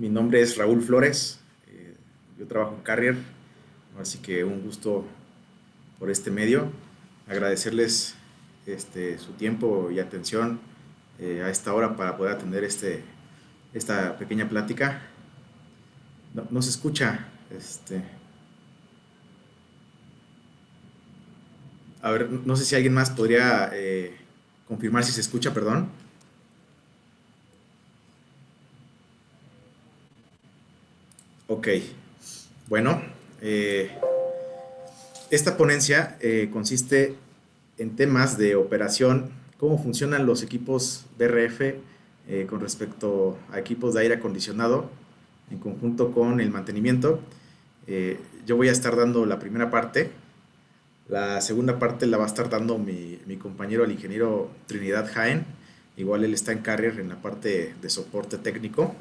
Mi nombre es Raúl Flores, yo trabajo en Carrier, así que un gusto por este medio. Agradecerles su tiempo y atención a esta hora para poder atender esta pequeña plática. No se escucha. A ver, no sé si alguien más podría confirmar si se escucha, perdón. Ok, bueno, eh, esta ponencia consiste en temas de operación, cómo funcionan los equipos BRF con respecto a equipos de aire acondicionado en conjunto con el mantenimiento. Yo voy a estar dando la primera parte. La segunda parte la va a estar dando mi compañero, el ingeniero Trinidad Jaén. Igual él está en Carrier en la parte de soporte técnico.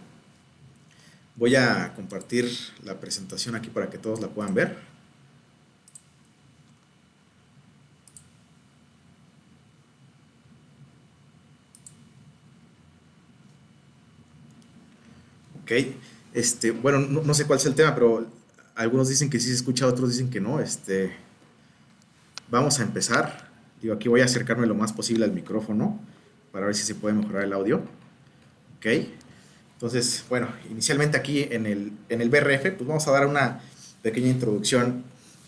Voy a compartir la presentación aquí para que todos la puedan ver. Ok, bueno, no sé cuál es el tema, pero algunos dicen que sí se escucha, otros dicen que no. Vamos a empezar. Digo, aquí voy a acercarme lo más posible al micrófono para ver si se puede mejorar el audio. Ok, entonces, bueno, inicialmente aquí en el BRF, pues vamos a dar una pequeña introducción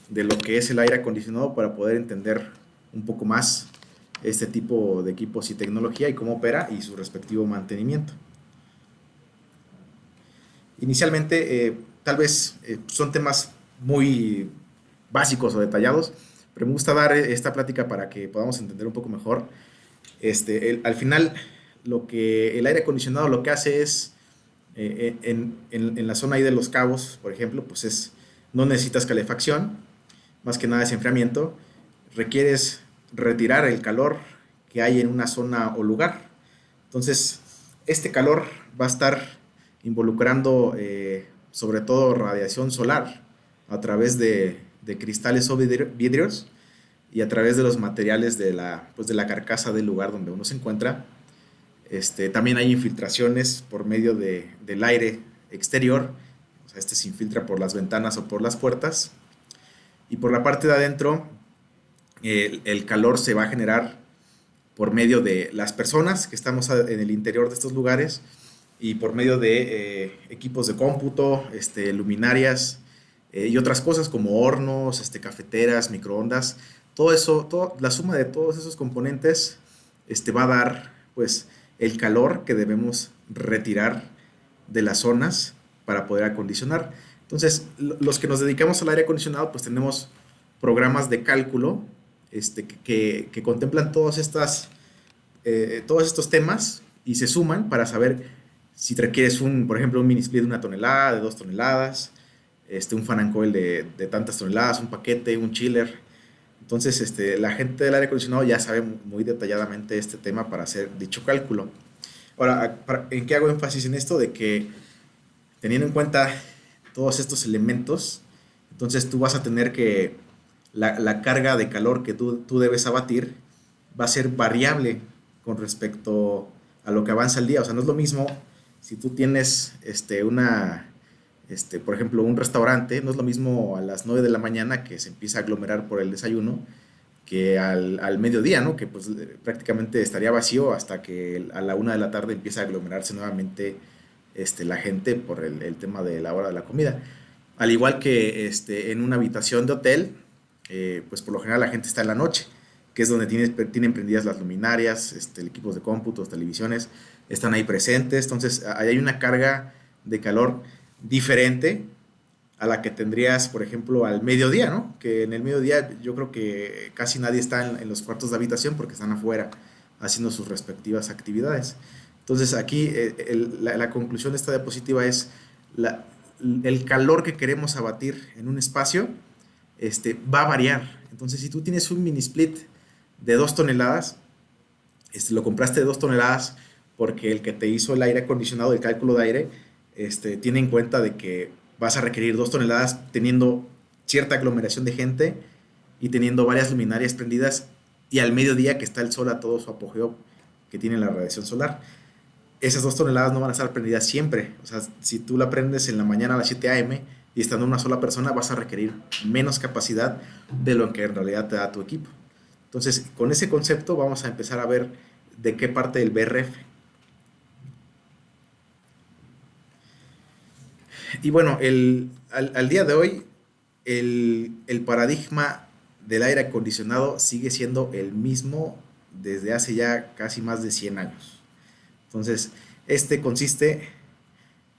de lo que es el aire acondicionado para poder entender un poco más este tipo de equipos y tecnología y cómo opera y su respectivo mantenimiento. Inicialmente, tal vez son temas muy básicos o detallados, pero me gusta dar esta plática para que podamos entender un poco mejor. Al final, lo que el aire acondicionado lo que hace es, en la zona ahí de Los Cabos, por ejemplo, pues no necesitas calefacción, más que nada es enfriamiento, requieres retirar el calor que hay en una zona o lugar. Entonces, este calor va a estar involucrando sobre todo radiación solar a través de cristales o vidrios y a través de los materiales de la carcasa del lugar donde uno se encuentra. También hay infiltraciones por medio del aire exterior, o sea, se infiltra por las ventanas o por las puertas. Y por la parte de adentro, el calor se va a generar por medio de las personas que estamos en el interior de estos lugares y por medio de equipos de cómputo, luminarias y otras cosas como hornos, cafeteras, microondas. Todo eso, la suma de todos esos componentes va a dar pues el calor que debemos retirar de las zonas para poder acondicionar. Entonces, los que nos dedicamos al aire acondicionado, pues tenemos programas de cálculo que contemplan todos estos temas y se suman para saber si requieres por ejemplo, un mini split de 1 tonelada, de 2 toneladas, un fan and coil de tantas toneladas, un paquete, un chiller. Entonces, la gente del aire acondicionado ya sabe muy detalladamente este tema para hacer dicho cálculo. Ahora, ¿en qué hago énfasis en esto? De que teniendo en cuenta todos estos elementos, entonces tú vas a tener que la carga de calor que tú debes abatir va a ser variable con respecto a lo que avanza el día. O sea, no es lo mismo si tú tienes por ejemplo, un restaurante, no es lo mismo a las 9 de la mañana que se empieza a aglomerar por el desayuno que al mediodía, ¿no? Que pues prácticamente estaría vacío hasta que a la 1 de la tarde empieza a aglomerarse nuevamente la gente por el tema de la hora de la comida. Al igual que en una habitación de hotel, pues por lo general la gente está en la noche, que es donde tienen prendidas las luminarias, equipos de cómputos, televisiones, están ahí presentes. Entonces, ahí hay una carga de calor diferente a la que tendrías, por ejemplo, al mediodía, ¿no? Que en el mediodía yo creo que casi nadie está en los cuartos de habitación porque están afuera haciendo sus respectivas actividades. Entonces, aquí la conclusión de esta diapositiva es la, el calor que queremos abatir en un espacio va a variar. Entonces, si tú tienes un mini split de 2 toneladas, lo compraste de 2 toneladas porque el que te hizo el aire acondicionado, el cálculo de aire, tiene en cuenta de que vas a requerir 2 toneladas teniendo cierta aglomeración de gente y teniendo varias luminarias prendidas y al mediodía que está el sol a todo su apogeo que tiene la radiación solar. esas 2 toneladas no van a estar prendidas siempre. O sea, si tú la prendes en la mañana a las 7 a.m. y estando una sola persona, vas a requerir menos capacidad de lo que en realidad te da tu equipo. Entonces, con ese concepto vamos a empezar a ver de qué parte del BRF. Y bueno, al día de hoy, el paradigma del aire acondicionado sigue siendo el mismo desde hace ya casi más de 100 años. Entonces, este consiste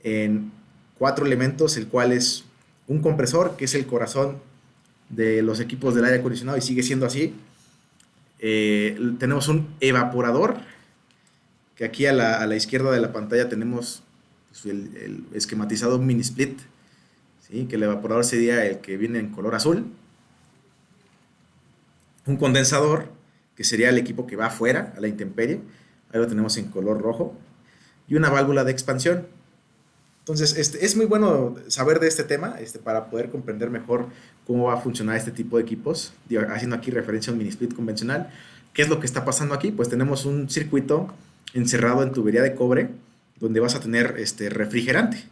en 4 elementos, el cual es un compresor, que es el corazón de los equipos del aire acondicionado y sigue siendo así. Tenemos un evaporador, que aquí a la izquierda de la pantalla tenemos pues, el esquematizado mini split, ¿sí? Que el evaporador sería el que viene en color azul. Un condensador, que sería el equipo que va afuera, a la intemperie, ahí lo tenemos en color rojo. Y una válvula de expansión. Entonces, es muy bueno saber de este tema para poder comprender mejor cómo va a funcionar este tipo de equipos. Haciendo aquí referencia a un mini split convencional. ¿Qué es lo que está pasando aquí? Pues tenemos un circuito encerrado en tubería de cobre donde vas a tener refrigerante.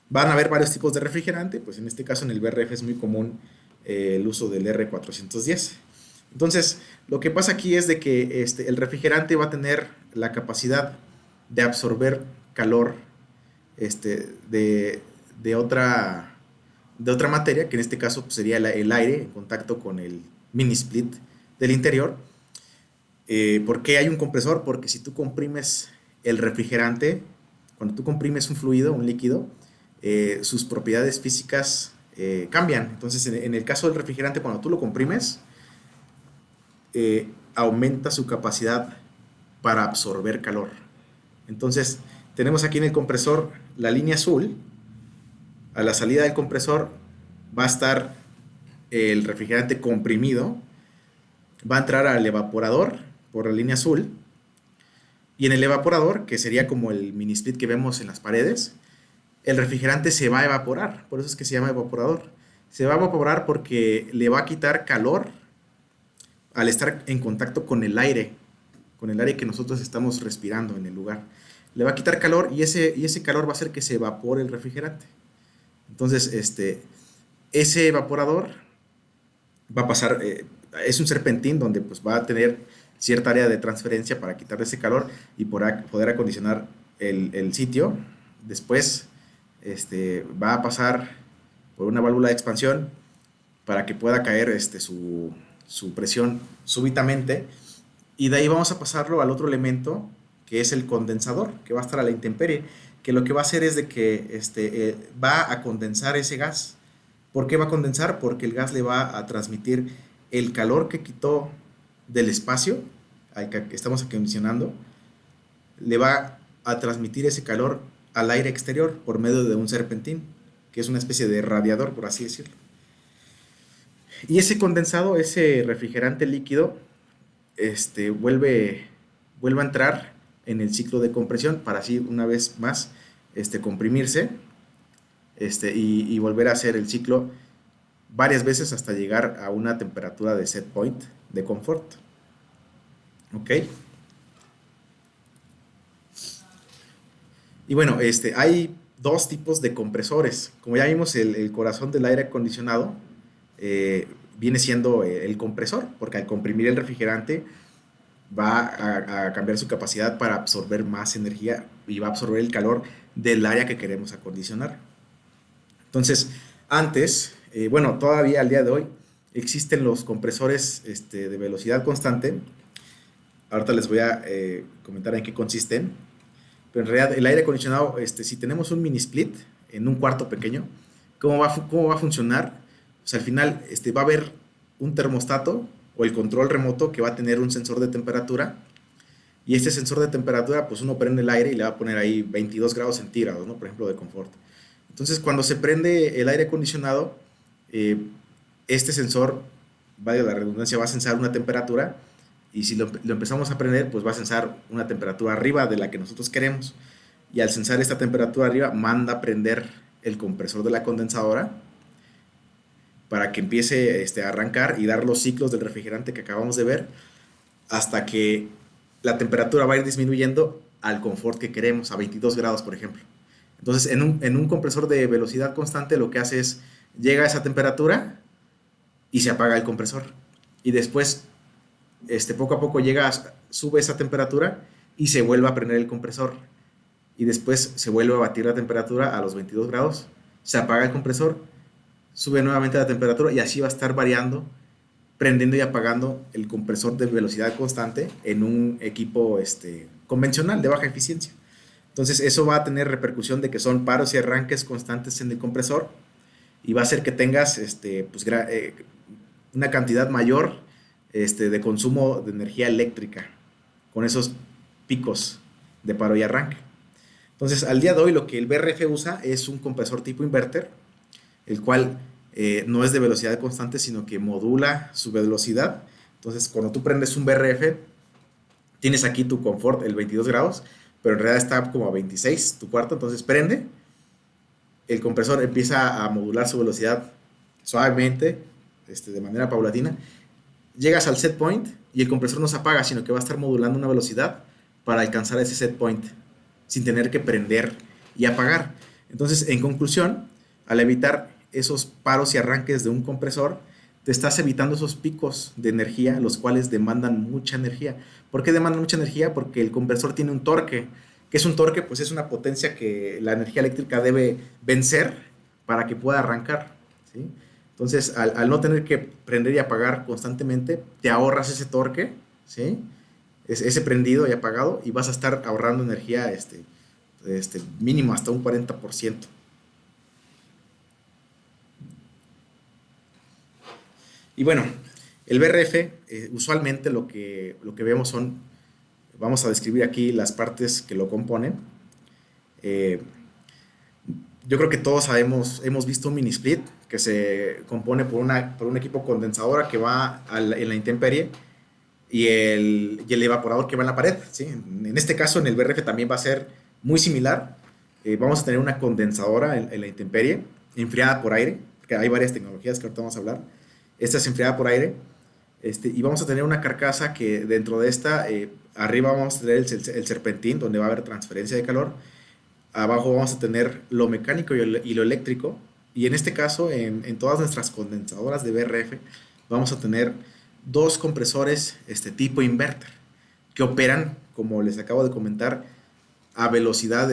Van a haber varios tipos de refrigerante, pues en este caso en el BRF es muy común el uso del R410. Entonces, lo que pasa aquí es de que el refrigerante va a tener la capacidad de absorber calor de otra materia, que en este caso pues, sería el aire en contacto con el mini split del interior. ¿Por qué hay un compresor? Porque si tú comprimes el refrigerante, cuando tú comprimes un fluido, un líquido, sus propiedades físicas cambian. Entonces, en el caso del refrigerante, cuando tú lo comprimes, aumenta su capacidad para absorber calor. Entonces, tenemos aquí en el compresor la línea azul. A la salida del compresor va a estar el refrigerante comprimido, va a entrar al evaporador por la línea azul, y en el evaporador, que sería como el mini split que vemos en las paredes, el refrigerante se va a evaporar, por eso es que se llama evaporador. Se va a evaporar porque le va a quitar calor al estar en contacto con el aire que nosotros estamos respirando en el lugar. Le va a quitar calor y ese calor va a hacer que se evapore el refrigerante. Entonces, ese evaporador va a pasar, es un serpentín donde pues, va a tener cierta área de transferencia para quitar ese calor y poder acondicionar el sitio. Después, va a pasar por una válvula de expansión para que pueda caer su presión súbitamente, y de ahí vamos a pasarlo al otro elemento, que es el condensador, que va a estar a la intemperie, que lo que va a hacer es de que va a condensar ese gas. ¿Por qué va a condensar? Porque el gas le va a transmitir el calor que quitó del espacio al que estamos acondicionando, le va a transmitir ese calor al aire exterior por medio de un serpentín, que es una especie de radiador, por así decirlo. Y ese condensado, ese refrigerante líquido, vuelve a entrar en el ciclo de compresión para así una vez más comprimirse y volver a hacer el ciclo varias veces hasta llegar a una temperatura de set point de confort. ¿Ok? Y bueno, hay dos tipos de compresores. Como ya vimos, el corazón del aire acondicionado viene siendo el compresor, porque al comprimir el refrigerante va a cambiar su capacidad para absorber más energía y va a absorber el calor del área que queremos acondicionar. Entonces, antes, bueno, todavía al día de hoy, existen los compresores de velocidad constante. Ahorita les voy a comentar en qué consisten. Pero en realidad el aire acondicionado, si tenemos un mini split en un cuarto pequeño, ¿cómo va a funcionar? Pues al final va a haber un termostato o el control remoto que va a tener un sensor de temperatura, y este sensor de temperatura, pues uno prende el aire y le va a poner ahí 22 grados centígrados, ¿no? Por ejemplo, de confort. Entonces, cuando se prende el aire acondicionado, este sensor, vaya la redundancia, va a sensar una temperatura, y si lo empezamos a prender, pues va a sensar una temperatura arriba de la que nosotros queremos, y al sensar esta temperatura arriba, manda a prender el compresor de la condensadora para que empiece a arrancar y dar los ciclos del refrigerante que acabamos de ver, hasta que la temperatura va a ir disminuyendo al confort que queremos, a 22 grados, por ejemplo. Entonces, en un compresor de velocidad constante, lo que hace es, llega a esa temperatura y se apaga el compresor. Y después, poco a poco sube esa temperatura y se vuelve a prender el compresor. Y después se vuelve a batir la temperatura a los 22 grados, se apaga el compresor, sube nuevamente la temperatura y así va a estar variando, prendiendo y apagando el compresor de velocidad constante en un equipo convencional de baja eficiencia. Entonces eso va a tener repercusión de que son paros y arranques constantes en el compresor y va a hacer que tengas una cantidad mayor de consumo de energía eléctrica con esos picos de paro y arranque. Entonces, al día de hoy lo que el BRF usa es un compresor tipo inverter, el cual no es de velocidad constante, sino que modula su velocidad. Entonces, cuando tú prendes un BRF, tienes aquí tu confort, el 22 grados, pero en realidad está como a 26 tu cuarto, entonces prende, el compresor empieza a modular su velocidad suavemente, de manera paulatina, llegas al set point y el compresor no se apaga, sino que va a estar modulando una velocidad para alcanzar ese set point, sin tener que prender y apagar. Entonces, en conclusión, al evitar esos paros y arranques de un compresor, te estás evitando esos picos de energía, los cuales demandan mucha energía. ¿Por qué demandan mucha energía? Porque el compresor tiene un torque. ¿Qué es un torque? Pues es una potencia que la energía eléctrica debe vencer para que pueda arrancar, ¿sí? Entonces, al no tener que prender y apagar constantemente, te ahorras ese torque, ¿sí? Ese prendido y apagado, y vas a estar ahorrando energía mínimo hasta un 40%. Y bueno, el BRF, usualmente lo que vemos son, vamos a describir aquí las partes que lo componen. Yo creo que todos sabemos, hemos visto un mini split que se compone por un equipo condensadora que va en la intemperie y el evaporador que va en la pared, ¿sí? En este caso, en el BRF también va a ser muy similar. Vamos a tener una condensadora en la intemperie, enfriada por aire, porque hay varias tecnologías que ahorita vamos a hablar. Esta es enfriada por aire, y vamos a tener una carcasa que dentro de esta, arriba vamos a tener el serpentín, donde va a haber transferencia de calor. Abajo vamos a tener lo mecánico y lo eléctrico. Y en este caso, en todas nuestras condensadoras de BRF, vamos a tener dos compresores tipo inverter, que operan, como les acabo de comentar, a velocidad,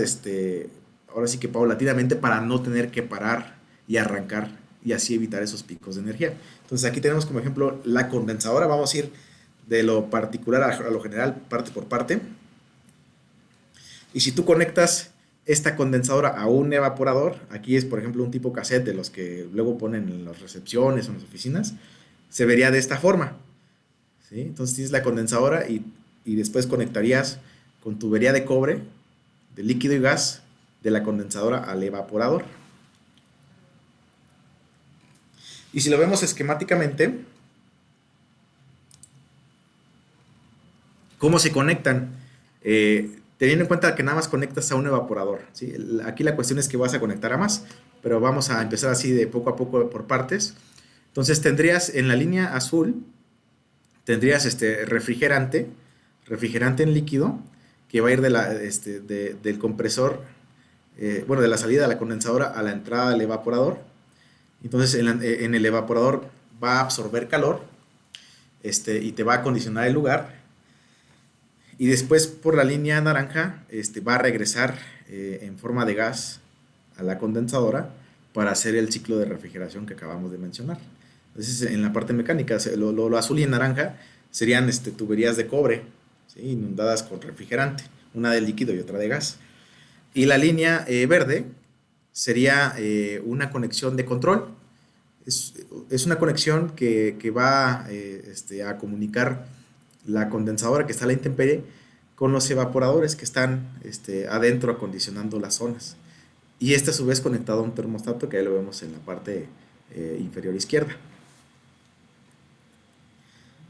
ahora sí que paulatinamente, para no tener que parar y arrancar y así evitar esos picos de energía. Entonces aquí tenemos como ejemplo la condensadora. Vamos a ir de lo particular a lo general, parte por parte. Y si tú conectas esta condensadora a un evaporador, aquí es por ejemplo un tipo cassette de los que luego ponen en las recepciones o en las oficinas, se vería de esta forma, ¿sí? Entonces tienes la condensadora y después conectarías con tubería de cobre, de líquido y gas, de la condensadora al evaporador. Y si lo vemos esquemáticamente, ¿cómo se conectan? Teniendo en cuenta que nada más conectas a un evaporador, ¿sí? Aquí la cuestión es que vas a conectar a más, pero vamos a empezar así de poco a poco por partes. Entonces tendrías en la línea azul, tendrías refrigerante en líquido, que va a ir del compresor, de la salida de la condensadora a la entrada del evaporador. Entonces en el evaporador va a absorber calor y te va a acondicionar el lugar. Y después por la línea naranja va a regresar en forma de gas a la condensadora para hacer el ciclo de refrigeración que acabamos de mencionar. Entonces en la parte mecánica, lo azul y naranja serían tuberías de cobre, ¿sí? Inundadas con refrigerante, una de líquido y otra de gas. Y la línea verde sería una conexión de control. Es una conexión que va a comunicar la condensadora que está a la intemperie con los evaporadores que están adentro acondicionando las zonas. Y a su vez conectado a un termostato que ahí lo vemos en la parte inferior izquierda.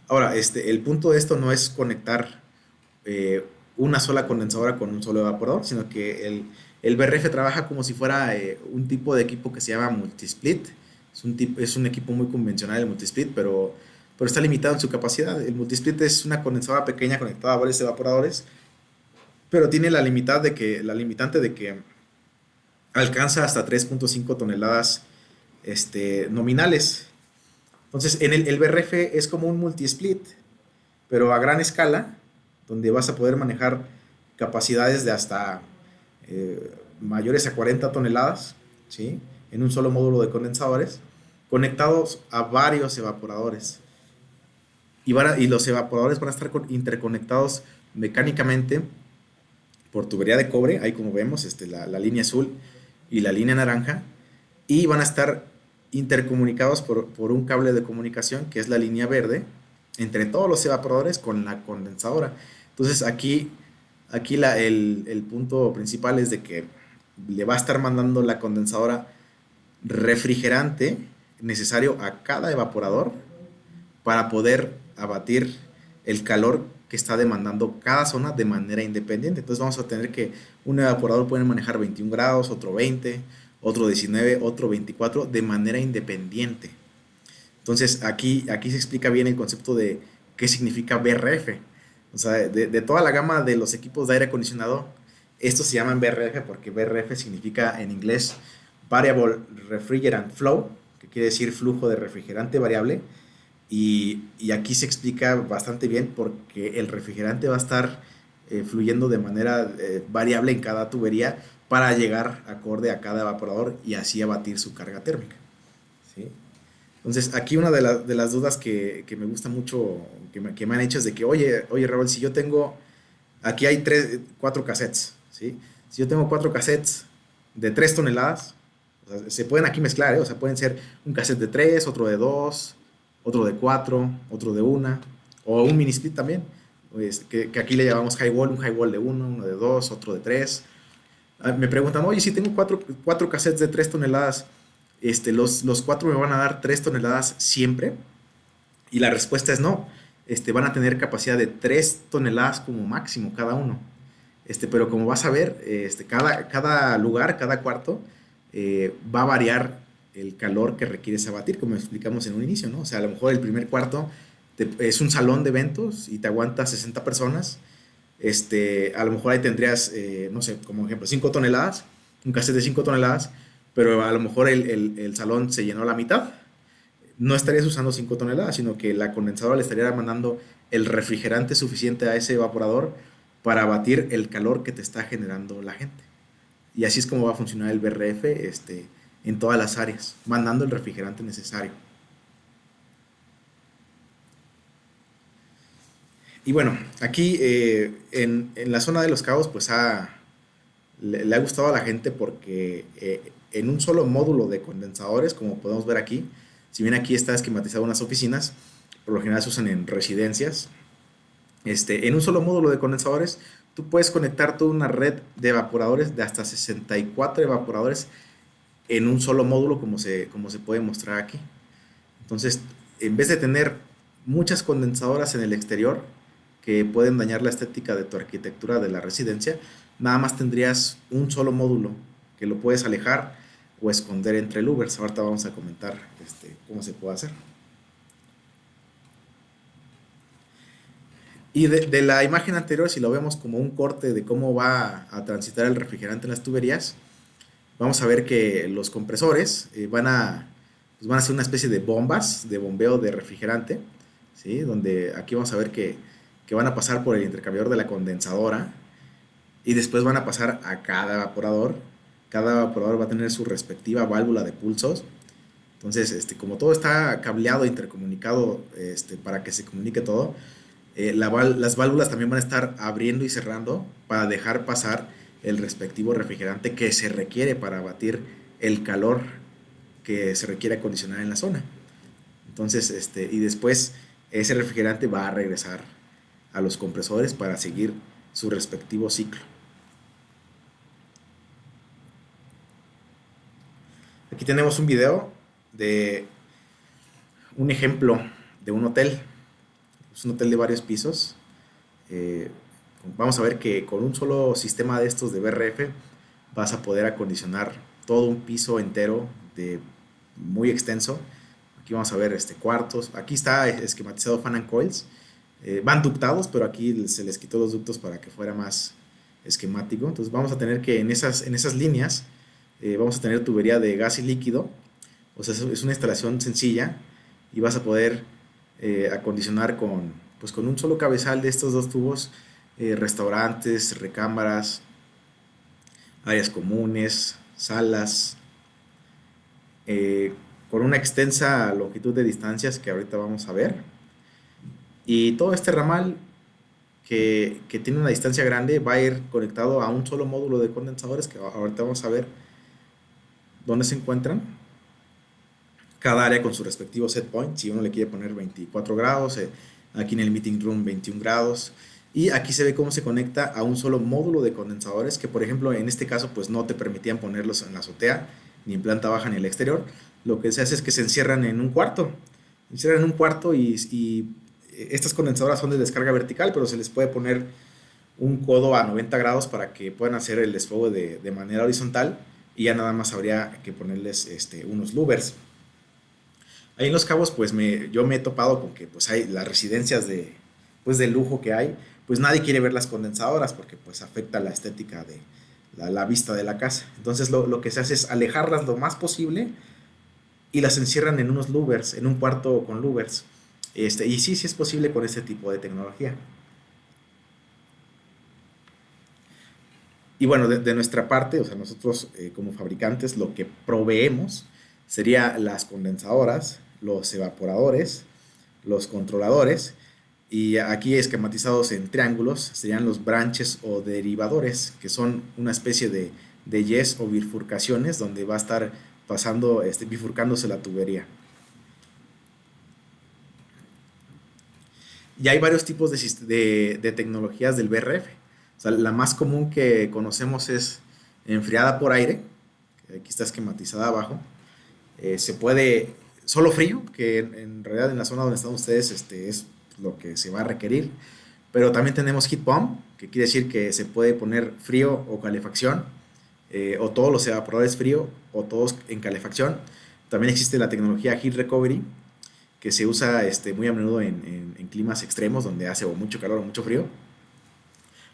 Ahora, el punto de esto no es conectar una sola condensadora con un solo evaporador, sino que el BRF trabaja como si fuera un tipo de equipo que se llama multisplit. Es un equipo muy convencional el multisplit, pero está limitado en su capacidad. El multisplit es una condensadora pequeña conectada a varios evaporadores, pero tiene la limitante de que alcanza hasta 3.5 toneladas nominales. Entonces, el BRF es como un multi-split, pero a gran escala, donde vas a poder manejar capacidades de hasta mayores a 40 toneladas, ¿sí? En un solo módulo de condensadores, conectados a varios evaporadores. Y los evaporadores van a estar interconectados mecánicamente por tubería de cobre, ahí como vemos, la línea azul y la línea naranja, y van a estar intercomunicados por un cable de comunicación, que es la línea verde, entre todos los evaporadores con la condensadora. Entonces aquí el punto principal es de que le va a estar mandando la condensadora refrigerante necesario a cada evaporador para poder abatir el calor que está demandando cada zona de manera independiente. Entonces vamos a tener que un evaporador puede manejar 21 grados, otro 20, otro 19, otro 24 de manera independiente. Entonces aquí se explica bien el concepto de qué significa BRF. O sea, de toda la gama de los equipos de aire acondicionado, estos se llaman BRF porque BRF significa en inglés Variable Refrigerant Flow, que quiere decir flujo de refrigerante variable. Y aquí se explica bastante bien porque el refrigerante va a estar fluyendo de manera variable en cada tubería para llegar acorde a cada evaporador y así abatir su carga térmica, ¿sí? Entonces, aquí una de las dudas que me gusta mucho, que me han hecho es de que, oye, Raúl, si yo tengo, aquí hay 4 cassettes, ¿sí? Si yo tengo 4 cassettes de 3 toneladas, o sea, se pueden aquí mezclar, ¿eh? O sea, pueden ser un cassette de 3, otro de 2, otro de 4, otro de 1, o un mini split también, pues, que aquí le llamamos high wall, un high wall de 1, uno de 2, otro de 3. Me preguntan, oye, si tengo 4 cassettes de 3 toneladas, los 4 me van a dar 3 toneladas siempre. Y la respuesta es no. Van a tener capacidad de 3 toneladas como máximo cada uno. Pero como vas a ver, cada lugar, cada cuarto, va a variar el calor que requieres abatir, como explicamos en un inicio, ¿no? O sea, a lo mejor el primer cuarto es un salón de eventos y te aguanta 60 personas. A lo mejor ahí tendrías, no sé, como ejemplo, 5 toneladas, un cassette de 5 toneladas, pero a lo mejor el salón se llenó a la mitad. No estarías usando 5 toneladas, sino que la condensadora le estaría mandando el refrigerante suficiente a ese evaporador para abatir el calor que te está generando la gente. Y así es como va a funcionar el BRF en todas las áreas, mandando el refrigerante necesario. Y bueno, aquí en la zona de Los Cabos, pues le ha gustado a la gente porque en un solo módulo de condensadores, como podemos ver aquí, si bien aquí está esquematizado unas oficinas, por lo general se usan en residencias, en un solo módulo de condensadores, tú puedes conectar toda una red de evaporadores de hasta 64 evaporadores en un solo módulo, como se puede mostrar aquí. Entonces, en vez de tener muchas condensadoras en el exterior que pueden dañar la estética de tu arquitectura de la residencia, nada más tendrías un solo módulo que lo puedes alejar o esconder entre louvers. Ahorita vamos a comentar cómo se puede hacer. Y de la imagen anterior, si lo vemos como un corte de cómo va a transitar el refrigerante en las tuberías, vamos a ver que los compresores pues van a ser una especie de bombas de bombeo de refrigerante, ¿sí? Donde aquí vamos a ver que van a pasar por el intercambiador de la condensadora y después van a pasar a cada evaporador. Cada evaporador va a tener su respectiva válvula de pulsos. Entonces, como todo está cableado, intercomunicado, para que se comunique todo, las válvulas también van a estar abriendo y cerrando para dejar pasar el respectivo refrigerante que se requiere para abatir el calor que se requiere acondicionar en la zona. Entonces, y después ese refrigerante va a regresar a los compresores para seguir su respectivo ciclo. Aquí tenemos un video de un ejemplo de un hotel. Es un hotel de varios pisos. Vamos a ver que con un solo sistema de estos de BRF vas a poder acondicionar todo un piso entero muy extenso. Aquí vamos a ver cuartos. Aquí está esquematizado fan and coils. Van ductados, pero aquí se les quitó los ductos para que fuera más esquemático. Entonces vamos a tener que en esas líneas vamos a tener tubería de gas y líquido. O sea, es una instalación sencilla y vas a poder acondicionar pues con un solo cabezal de estos dos tubos restaurantes, recámaras, áreas comunes, salas, eh, con una extensa longitud de distancias que ahorita vamos a ver. Y todo este ramal que tiene una distancia grande va a ir conectado a un solo módulo de condensadores que ahorita vamos a ver dónde se encuentran. Cada área con su respectivo set point. Si uno le quiere poner 24 grados, aquí en el meeting room 21 grados. Y aquí se ve cómo se conecta a un solo módulo de condensadores que, por ejemplo, en este caso, pues no te permitían ponerlos en la azotea, ni en planta baja, ni en el exterior. Lo que se hace es que se encierran en un cuarto. Se encierran en un cuarto y estas condensadoras son de descarga vertical, pero se les puede poner un codo a 90 grados para que puedan hacer el desfogue de manera horizontal y ya nada más habría que ponerles unos louvers. Ahí en Los Cabos, pues yo me he topado con que pues hay las residencias pues, de lujo que hay, pues nadie quiere ver las condensadoras porque pues afecta la estética de la vista de la casa. Entonces lo que se hace es alejarlas lo más posible y las encierran en unos louvers, en un cuarto con louvers. Y sí, sí es posible con este tipo de tecnología. Y bueno, de nuestra parte, o sea, nosotros como fabricantes lo que proveemos sería las condensadoras, los evaporadores, los controladores y aquí esquematizados en triángulos serían los branches o derivadores, que son una especie de yes o bifurcaciones donde va a estar pasando, bifurcándose la tubería. Y hay varios tipos de tecnologías del BRF. O sea, la más común que conocemos es enfriada por aire, que aquí está esquematizada abajo. Se puede, solo frío, que en realidad en la zona donde están ustedes es lo que se va a requerir. Pero también tenemos heat pump, que quiere decir que se puede poner frío o calefacción, o todos los evaporadores frío o todos en calefacción. También existe la tecnología heat recovery, que se usa muy a menudo en climas extremos donde hace o mucho calor o mucho frío.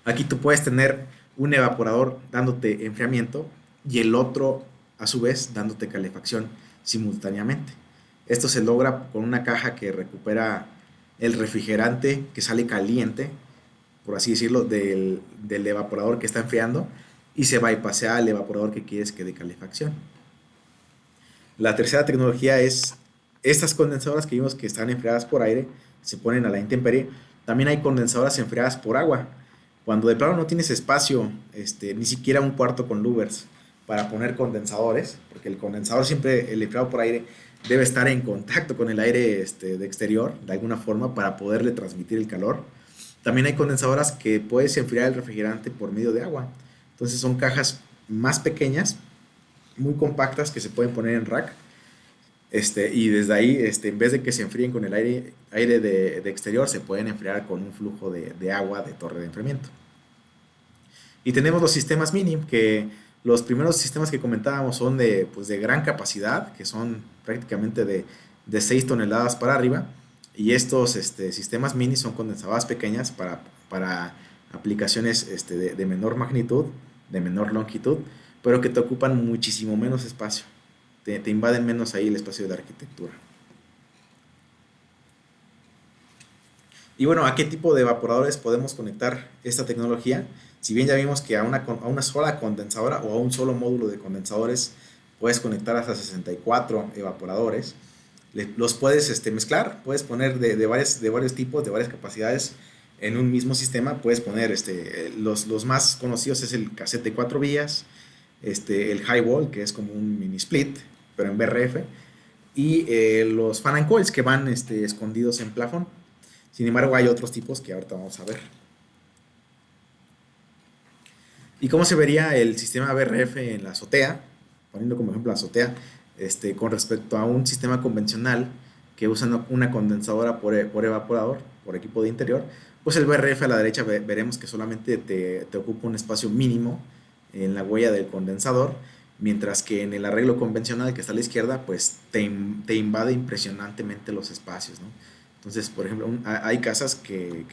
Aquí tú puedes tener un evaporador dándote enfriamiento y el otro a su vez dándote calefacción simultáneamente. Esto se logra con una caja que recupera el refrigerante que sale caliente, por así decirlo, del evaporador que está enfriando y se bypassea al evaporador que quieres que dé calefacción. La tercera tecnología es estas condensadoras que vimos que están enfriadas por aire, se ponen a la intemperie. También hay condensadoras enfriadas por agua. Cuando de plano no tienes espacio, ni siquiera un cuarto con louvers para poner condensadores, porque el condensador siempre, el enfriado por aire, debe estar en contacto con el aire de exterior, de alguna forma, para poderle transmitir el calor. También hay condensadoras que puedes enfriar el refrigerante por medio de agua. Entonces son cajas más pequeñas, muy compactas, que se pueden poner en rack. Y desde ahí, en vez de que se enfríen con el aire de exterior, se pueden enfriar con un flujo de agua de torre de enfriamiento. Y tenemos los sistemas mini, que los primeros sistemas que comentábamos son pues de gran capacidad, que son prácticamente de 6 toneladas para arriba. Y estos sistemas mini son condensadoras pequeñas para aplicaciones de menor magnitud, de menor longitud, pero que te ocupan muchísimo menos espacio. Te invaden menos ahí el espacio de la arquitectura. Y bueno, ¿a qué tipo de evaporadores podemos conectar esta tecnología? Si bien ya vimos que a una sola condensadora o a un solo módulo de condensadores puedes conectar hasta 64 evaporadores, los puedes mezclar, puedes poner de varios tipos, de varias capacidades en un mismo sistema. Puedes poner, los más conocidos es el cassette de 4 vías, el high wall, que es como un mini split, pero en BRF, y los fan and coils que van escondidos en plafón. Sin embargo, hay otros tipos que ahorita vamos a ver. ¿Y cómo se vería el sistema BRF en la azotea? Poniendo como ejemplo la azotea, con respecto a un sistema convencional que usa una condensadora por evaporador, por equipo de interior, pues el BRF a la derecha veremos que solamente te ocupa un espacio mínimo en la huella del condensador, mientras que en el arreglo convencional que está a la izquierda, pues te invade impresionantemente los espacios, ¿no? Entonces, por ejemplo, hay casas que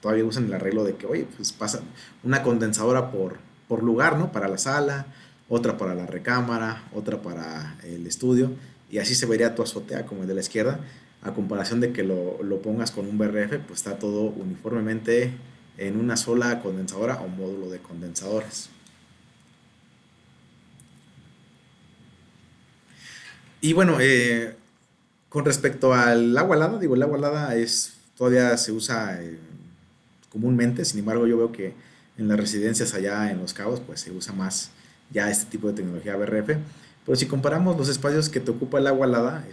todavía usan el arreglo de que, oye, pues pasa una condensadora por lugar, ¿no? Para la sala, otra para la recámara, otra para el estudio, y así se vería tu azotea como el de la izquierda, a comparación de que lo pongas con un BRF, pues está todo uniformemente en una sola condensadora o módulo de condensadores. Y bueno, con respecto al agua helada, digo, el agua helada todavía se usa comúnmente. Sin embargo, yo veo que en las residencias allá en Los Cabos, pues se usa más ya este tipo de tecnología BRF. Pero si comparamos los espacios que te ocupa el agua helada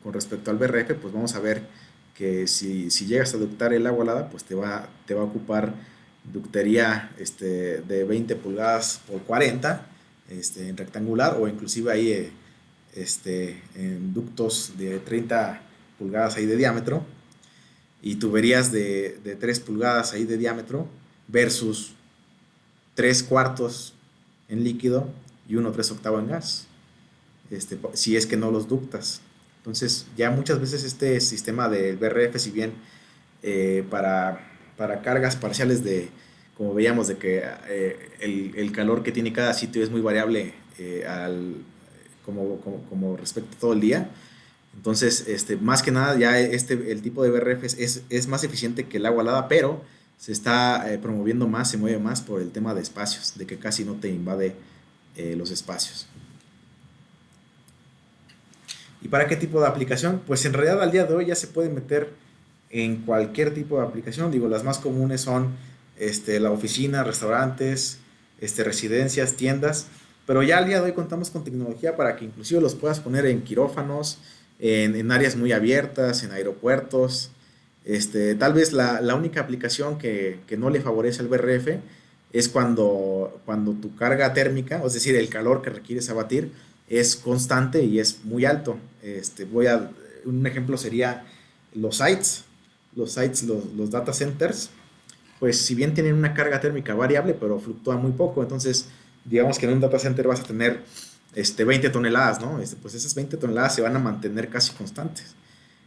con respecto al BRF, pues vamos a ver que si llegas a ductar el agua helada, pues te va a ocupar ductería de 20 pulgadas por 40 en rectangular, o inclusive ahí en ductos de 30 pulgadas ahí de diámetro, y tuberías de 3 pulgadas ahí de diámetro, versus 3 cuartos en líquido y 1 3 octavo en gas, si es que no los ductas. Entonces ya muchas veces este sistema del BRF, si bien para cargas parciales como veíamos, de que el calor que tiene cada sitio es muy variable, como respecto a todo el día. Entonces, más que nada, ya el tipo de BRF es más eficiente que el agua helada, pero se está promoviendo más, se mueve más por el tema de espacios, de que casi no te invade los espacios. ¿Y para qué tipo de aplicación? Pues en realidad al día de hoy ya se puede meter en cualquier tipo de aplicación. Digo, las más comunes son la oficina, restaurantes, residencias, tiendas, pero ya al día de hoy contamos con tecnología para que inclusive los puedas poner en quirófanos, en áreas muy abiertas, en aeropuertos. Tal vez la única aplicación que no le favorece al BRF es cuando tu carga térmica, es decir, el calor que requieres abatir, es constante y es muy alto. Un ejemplo sería los sites, los data centers, pues si bien tienen una carga térmica variable, pero fluctúa muy poco. Entonces, digamos que en un data center vas a tener 20 toneladas, ¿no? Pues esas 20 toneladas se van a mantener casi constantes.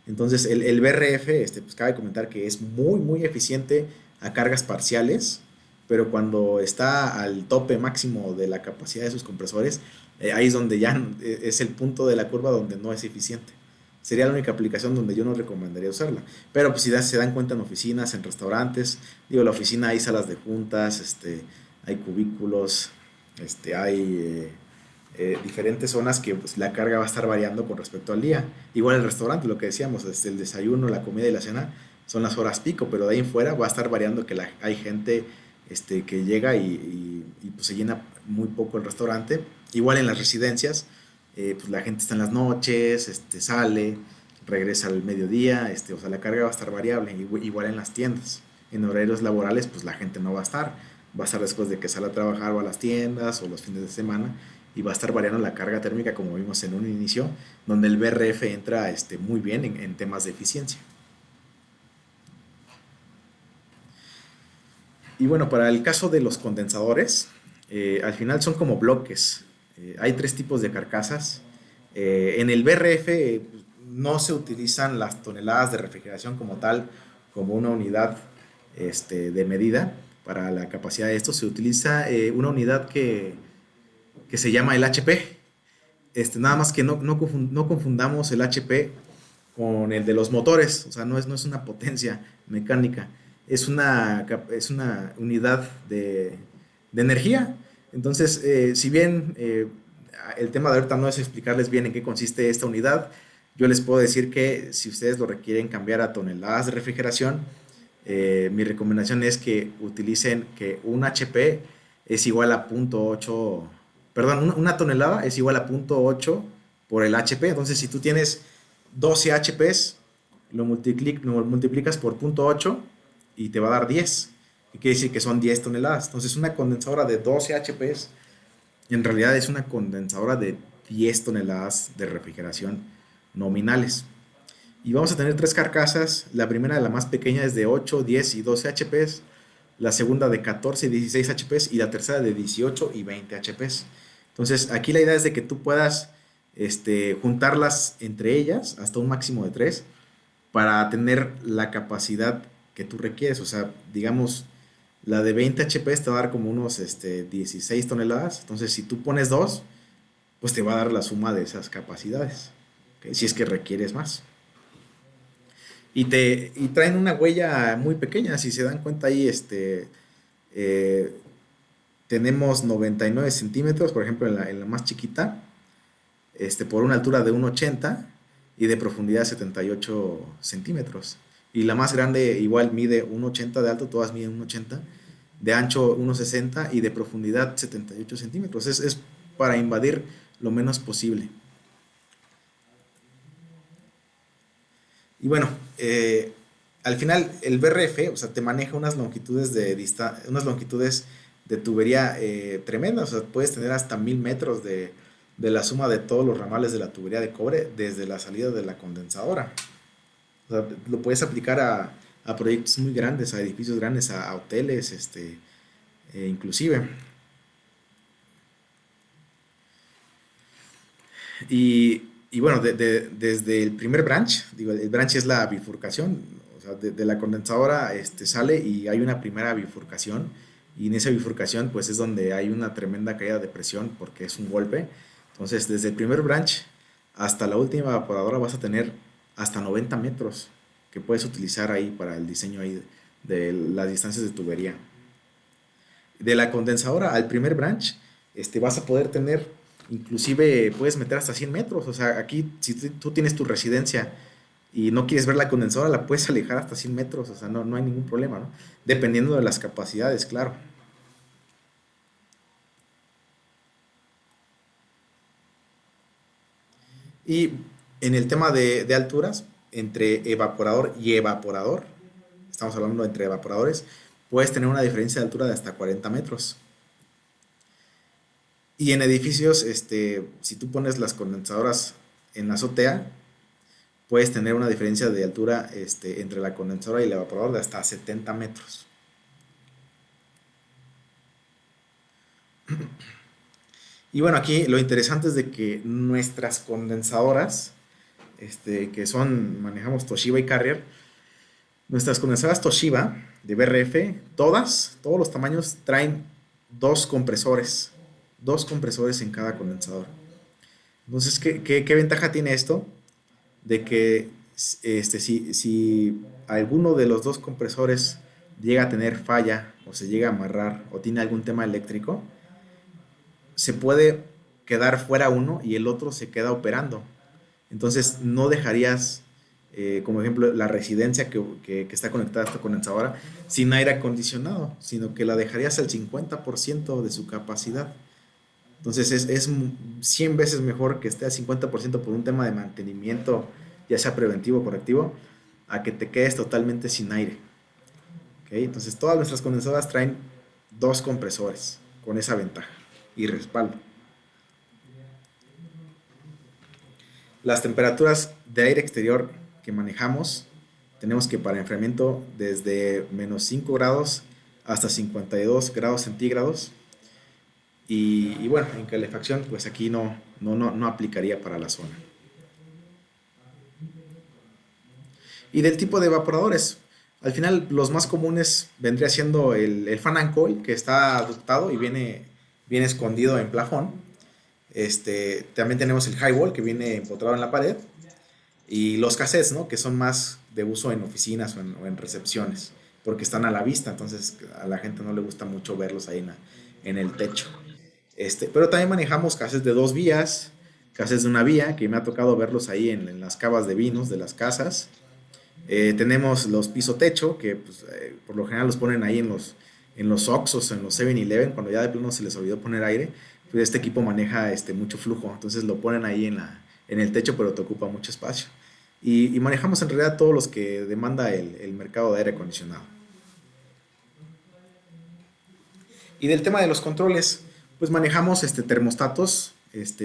Entonces, el BRF, pues cabe comentar que es muy, muy eficiente a cargas parciales, pero cuando está al tope máximo de la capacidad de sus compresores, ahí es donde ya es el punto de la curva donde no es eficiente. Sería la única aplicación donde yo no recomendaría usarla. Pero pues si se dan cuenta, en oficinas, en restaurantes, digo, la oficina hay salas de juntas, hay cubículos, hay diferentes zonas que pues, la carga va a estar variando con respecto al día. Igual el restaurante, lo que decíamos, el desayuno, la comida y la cena son las horas pico, pero de ahí en fuera va a estar variando, que hay gente que llega pues se llena muy poco el restaurante. Igual en las residencias, pues la gente está en las noches, sale, regresa al mediodía, o sea, la carga va a estar variable. Igual en las tiendas, en horarios laborales, pues la gente no va a estar después de que sale a trabajar, va a las tiendas o los fines de semana, y va a estar variando la carga térmica, como vimos en un inicio, donde el BRF entra muy bien en temas de eficiencia. Y bueno, para el caso de los condensadores, al final son como bloques. Hay 3 tipos de carcasas. En el BRF no se utilizan las toneladas de refrigeración como tal, como una unidad de medida para la capacidad de esto. Se utiliza una unidad que se llama el HP. Nada más que no confundamos el HP con el de los motores. O sea, no es una potencia mecánica, es una unidad de energía. Entonces, si bien el tema de ahorita no es explicarles bien en qué consiste esta unidad, yo les puedo decir que si ustedes lo requieren cambiar a toneladas de refrigeración, mi recomendación es que utilicen que un HP es igual a 0.8, perdón, una tonelada es igual a 0.8 por el HP. Entonces, si tú tienes 12 HPs, lo multiplicas por 0.8 y te va a dar 10, que quiere decir que son 10 toneladas. Entonces, una condensadora de 12 HPs en realidad es una condensadora de 10 toneladas de refrigeración nominales. Y vamos a tener 3 carcasas. La primera, la más pequeña, es de 8, 10 y 12 HPs. La segunda de 14 y 16 HPs. Y la tercera de 18 y 20 HPs. Entonces, aquí la idea es de que tú puedas juntarlas entre ellas hasta un máximo de 3, para tener la capacidad que tú requieres. O sea, digamos, la de 20 HP te va a dar como unos 16 toneladas. Entonces, si tú pones dos, pues te va a dar la suma de esas capacidades, ¿ok? Si es que requieres más. Y traen una huella muy pequeña, si se dan cuenta ahí, eh, tenemos 99 centímetros, por ejemplo, en la más chiquita, por una altura de 1,80 y de profundidad 78 centímetros. Y la más grande igual mide 1,80 de alto, todas miden 1,80, de ancho 1,60 y de profundidad 78 centímetros. Es para invadir lo menos posible. Y bueno, al final el BRF, o sea, te maneja unas longitudes de tubería tremendas. O sea, puedes tener hasta 1000 metros de la suma de todos los ramales de la tubería de cobre desde la salida de la condensadora. O sea, lo puedes aplicar a proyectos muy grandes, a edificios grandes, a hoteles, inclusive. Y bueno, desde el primer branch, digo, el branch es la bifurcación, o sea, de la condensadora sale y hay una primera bifurcación, y en esa bifurcación pues es donde hay una tremenda caída de presión porque es un golpe. Entonces, desde el primer branch hasta la última evaporadora vas a tener hasta 90 metros que puedes utilizar ahí para el diseño ahí de las distancias de tubería. De la condensadora al primer branch, vas a poder tener, inclusive puedes meter hasta 100 metros. O sea, aquí si tú tienes tu residencia y no quieres ver la condensadora, la puedes alejar hasta 100 metros. O sea, no hay ningún problema, ¿no? Dependiendo de las capacidades, claro. Y en el tema de alturas, entre evaporador y evaporador, estamos hablando entre evaporadores, puedes tener una diferencia de altura de hasta 40 metros. Y en edificios, si tú pones las condensadoras en la azotea, puedes tener una diferencia de altura entre la condensadora y el evaporador de hasta 70 metros. Y bueno, aquí lo interesante es de que nuestras condensadoras, manejamos Toshiba y Carrier, nuestras condensadoras Toshiba de BRF, todos los tamaños traen dos compresores en cada condensador. Entonces, ¿qué ventaja tiene esto? De que si alguno de los dos compresores llega a tener falla o se llega a amarrar o tiene algún tema eléctrico, se puede quedar fuera uno y el otro se queda operando. Entonces no dejarías, como ejemplo, la residencia que está conectada a esta condensadora sin aire acondicionado, sino que la dejarías al 50% de su capacidad. Entonces es 100 veces mejor que esté al 50% por un tema de mantenimiento, ya sea preventivo o correctivo, a que te quedes totalmente sin aire. ¿Okay? Entonces todas nuestras condensadoras traen dos compresores con esa ventaja y respaldo. Las temperaturas de aire exterior que manejamos, tenemos que para enfriamiento desde menos 5 grados hasta 52 grados centígrados. Y bueno, en calefacción, pues aquí no aplicaría para la zona. Y del tipo de evaporadores, al final los más comunes vendría siendo el fan and coil, que está ductado y viene escondido en plafón. También tenemos el high wall, que viene empotrado en la pared. Y los cassettes, ¿no? Que son más de uso en oficinas o en recepciones, porque están a la vista, entonces a la gente no le gusta mucho verlos ahí en el techo. Pero también manejamos cassettes de dos vías, cassettes de una vía, que me ha tocado verlos ahí en las cavas de vinos de las casas. Tenemos los piso techo, que pues, por lo general los ponen ahí en los Oxxos, en los 7-Eleven, cuando ya de plano se les olvidó poner aire. Pues este equipo maneja mucho flujo, entonces lo ponen ahí en el techo, pero te ocupa mucho espacio. Y manejamos en realidad todos los que demanda el mercado de aire acondicionado. Y del tema de los controles, pues manejamos termostatos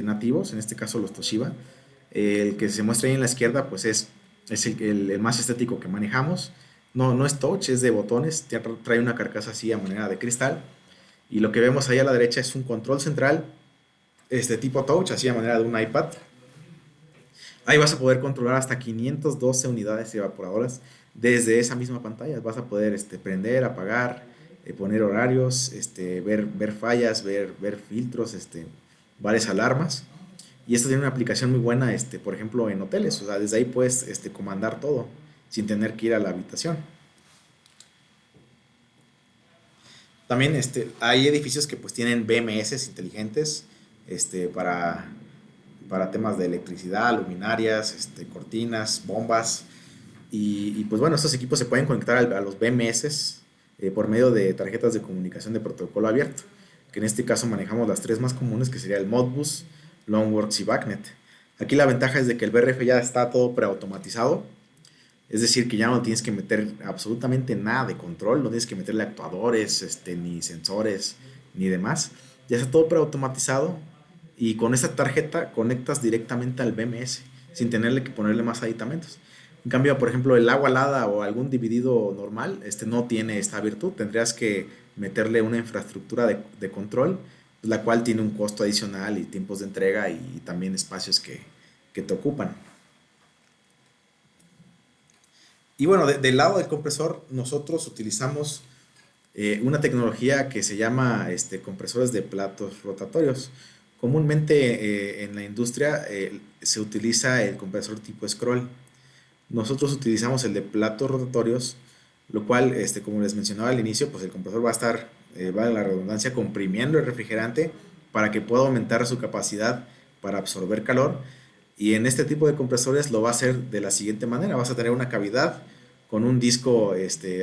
nativos, en este caso los Toshiba. El que se muestra ahí en la izquierda, pues es el más estético que manejamos. No es touch, es de botones, trae una carcasa así a manera de cristal. Y lo que vemos ahí a la derecha es un control central, tipo touch, así a manera de un iPad. Ahí vas a poder controlar hasta 512 unidades evaporadoras desde esa misma pantalla. Vas a poder prender, apagar, poner horarios, ver fallas, ver filtros, varias alarmas. Y esto tiene una aplicación muy buena, por ejemplo, en hoteles. O sea, desde ahí puedes comandar todo sin tener que ir a la habitación. También hay edificios que pues tienen BMS inteligentes para temas de electricidad, luminarias, cortinas, bombas. Pues bueno, estos equipos se pueden conectar a los BMS por medio de tarjetas de comunicación de protocolo abierto, que en este caso manejamos las tres más comunes, que sería el Modbus, Longworks y BACnet. Aquí la ventaja es de que el BRF ya está todo preautomatizado, es decir, que ya no tienes que meter absolutamente nada de control, no tienes que meterle actuadores, ni sensores, ni demás. Ya está todo preautomatizado y con esta tarjeta conectas directamente al BMS sin tenerle que ponerle más aditamentos. En cambio, por ejemplo, el agua helada o algún dividido normal, no tiene esta virtud. Tendrías que meterle una infraestructura de control, la cual tiene un costo adicional y tiempos de entrega y también espacios que te ocupan. Y bueno, del lado del compresor, nosotros utilizamos una tecnología que se llama compresores de platos rotatorios. Comúnmente en la industria se utiliza el compresor tipo scroll. Nosotros utilizamos el de platos rotatorios, lo cual, como les mencionaba al inicio, pues el compresor va a estar, vale la redundancia, comprimiendo el refrigerante para que pueda aumentar su capacidad para absorber calor. Y en este tipo de compresores lo va a hacer de la siguiente manera. Vas a tener una cavidad con un disco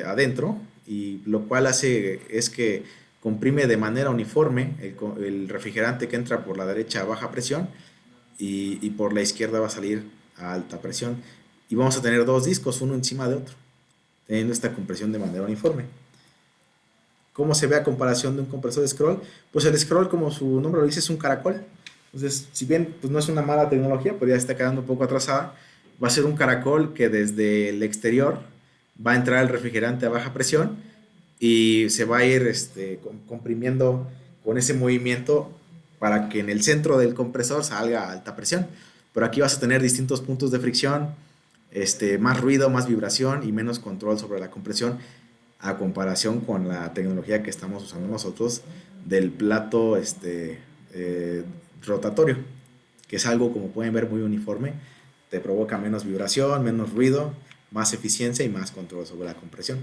adentro, y lo cual hace es que comprime de manera uniforme el refrigerante que entra por la derecha a baja presión y por la izquierda va a salir a alta presión. Y vamos a tener dos discos, uno encima de otro, teniendo esta compresión de manera uniforme. ¿Cómo se ve a comparación de un compresor de scroll? Pues el scroll, como su nombre lo dice, es un caracol. Entonces, si bien pues no es una mala tecnología, pues ya está quedando un poco atrasada, va a ser un caracol que desde el exterior va a entrar el refrigerante a baja presión y se va a ir comprimiendo con ese movimiento para que en el centro del compresor salga a alta presión. Pero aquí vas a tener distintos puntos de fricción, más ruido, más vibración y menos control sobre la compresión a comparación con la tecnología que estamos usando nosotros del plato eh, rotatorio, que es algo, como pueden ver, muy uniforme, te provoca menos vibración, menos ruido, más eficiencia y más control sobre la compresión.